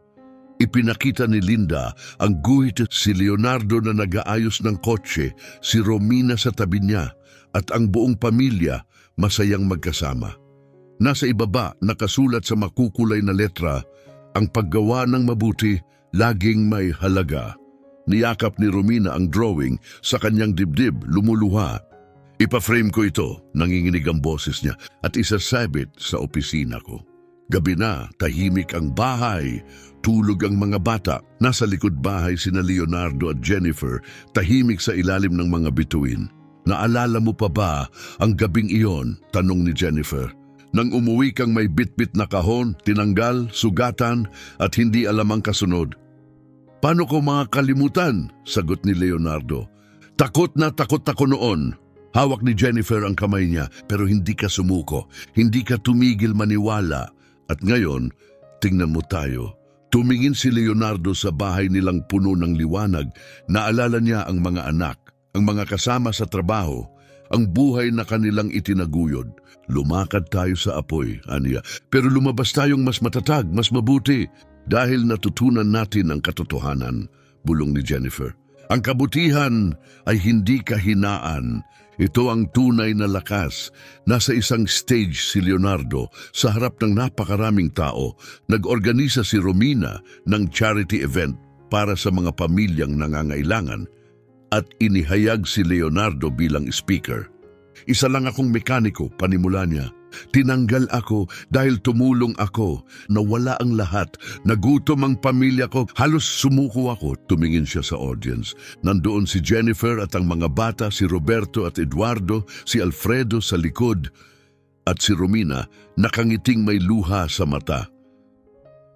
Ipinakita ni Linda ang guhit si Leonardo na nag-aayos ng kotse, si Romina sa tabi niya, at ang buong pamilya masayang magkasama. Nasa ibaba, nakasulat sa makukulay na letra, ang paggawa ng mabuti, laging may halaga. Niyakap ni Romina ang drawing sa kanyang dibdib, lumuluha. Ipa-frame ko ito, nanginginig ang boses niya, at isasabit sa opisina ko. Gabi na, tahimik ang bahay, tulog ang mga bata. Nasa likod bahay sina Leonardo at Jennifer, tahimik sa ilalim ng mga bituin. Naalala mo pa ba ang gabing iyon? Tanong ni Jennifer. Nang umuwi kang may bitbit na kahon, tinanggal, sugatan at hindi alam ang kasunod. Paano ko makakalimutan? Sagot ni Leonardo. Takot na takot ako noon. Hawak ni Jennifer ang kamay niya pero hindi ka sumuko, hindi ka tumigil maniwala. At ngayon, tingnan mo tayo. Tumingin si Leonardo sa bahay nilang puno ng liwanag. Naalala niya ang mga anak, ang mga kasama sa trabaho, ang buhay na kanilang itinaguyod. Lumakad tayo sa apoy, aniya. Pero lumabas tayong mas matatag, mas mabuti. dahil natutunan natin ang katotohanan, bulong ni Jennifer. Ang kabutihan ay hindi kahinaan. Ito ang tunay na lakas. Nasa isang stage si Leonardo sa harap ng napakaraming tao. Nag-organisa si Romina ng charity event para sa mga pamilyang nangangailangan at inihayag si Leonardo bilang speaker. Isa lang akong mekaniko, panimula niya. Tinanggal ako dahil tumulong ako. Nawala ang lahat. Nagutom ang pamilya ko. Halos sumuko ako. Tumingin siya sa audience. Nandoon si Jennifer at ang mga bata, si Roberto at Eduardo, si Alfredo sa likod, at si Romina nakangiting may luha sa mata.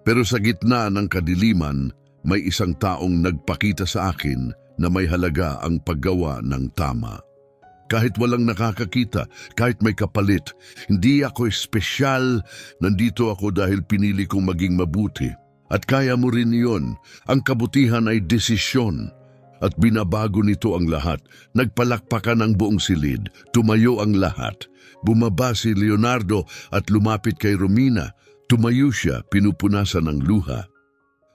Pero sa gitna ng kadiliman, may isang taong nagpakita sa akin na may halaga ang paggawa ng tama. Kahit walang nakakakita, kahit may kapalit, hindi ako espesyal. Nandito ako dahil pinili kong maging mabuti. At kaya mo rin iyon. Ang kabutihan ay desisyon. At binabago nito ang lahat. Nagpalakpakan ang buong silid. Tumayo ang lahat. Bumaba si Leonardo at lumapit kay Romina. Tumayo siya, pinupunasan ng luha.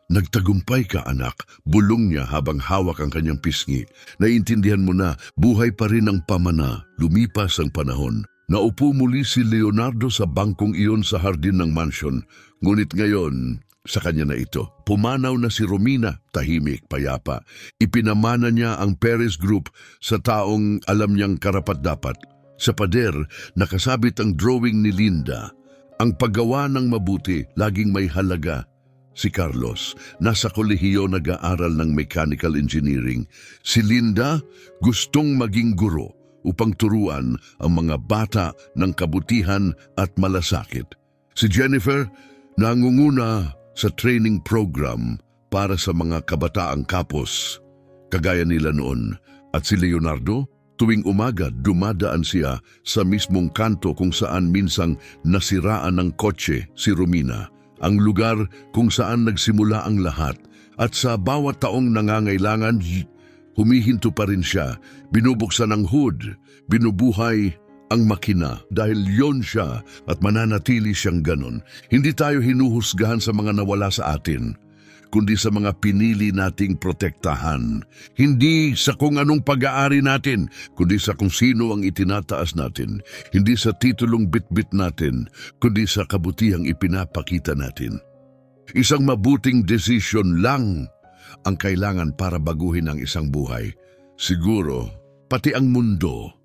Nagtagumpay ka, anak, bulong niya habang hawak ang kanyang pisngi. Naiintindihan mo na, buhay pa rin ang pamana, lumipas ang panahon. Naupo muli si Leonardo sa bangkong iyon sa hardin ng mansyon. Ngunit ngayon, sa kanya na ito. Pumanaw na si Romina, tahimik, payapa. Ipinamana niya ang Perez Group sa taong alam niyang karapat-dapat. Sa pader, nakasabit ang drawing ni Linda. Ang paggawa ng mabuti, laging may halaga. Si Carlos, nasa kolehiyo nag-aaral ng mechanical engineering. Si Linda, gustong maging guro upang turuan ang mga bata ng kabutihan at malasakit. Si Jennifer, nangunguna sa training program para sa mga kabataang kapos, kagaya nila noon. At si Leonardo, tuwing umaga dumadaan siya sa mismong kanto kung saan minsang nasiraan ng kotse si Romina. Ang lugar kung saan nagsimula ang lahat, at sa bawat taong nangangailangan, humihinto pa rin siya, binubuksan ang hood, binubuhay ang makina dahil yon siya at mananatili siyang ganon. Hindi tayo hinuhusgahan sa mga nawala sa atin, kundi sa mga pinili nating protektahan. Hindi sa kung anong pag-aari natin, kundi sa kung sino ang itinataas natin. Hindi sa titulong bitbit natin, kundi sa kabutihang ipinapakita natin. Isang mabuting desisyon lang ang kailangan para baguhin ang isang buhay. Siguro, pati ang mundo.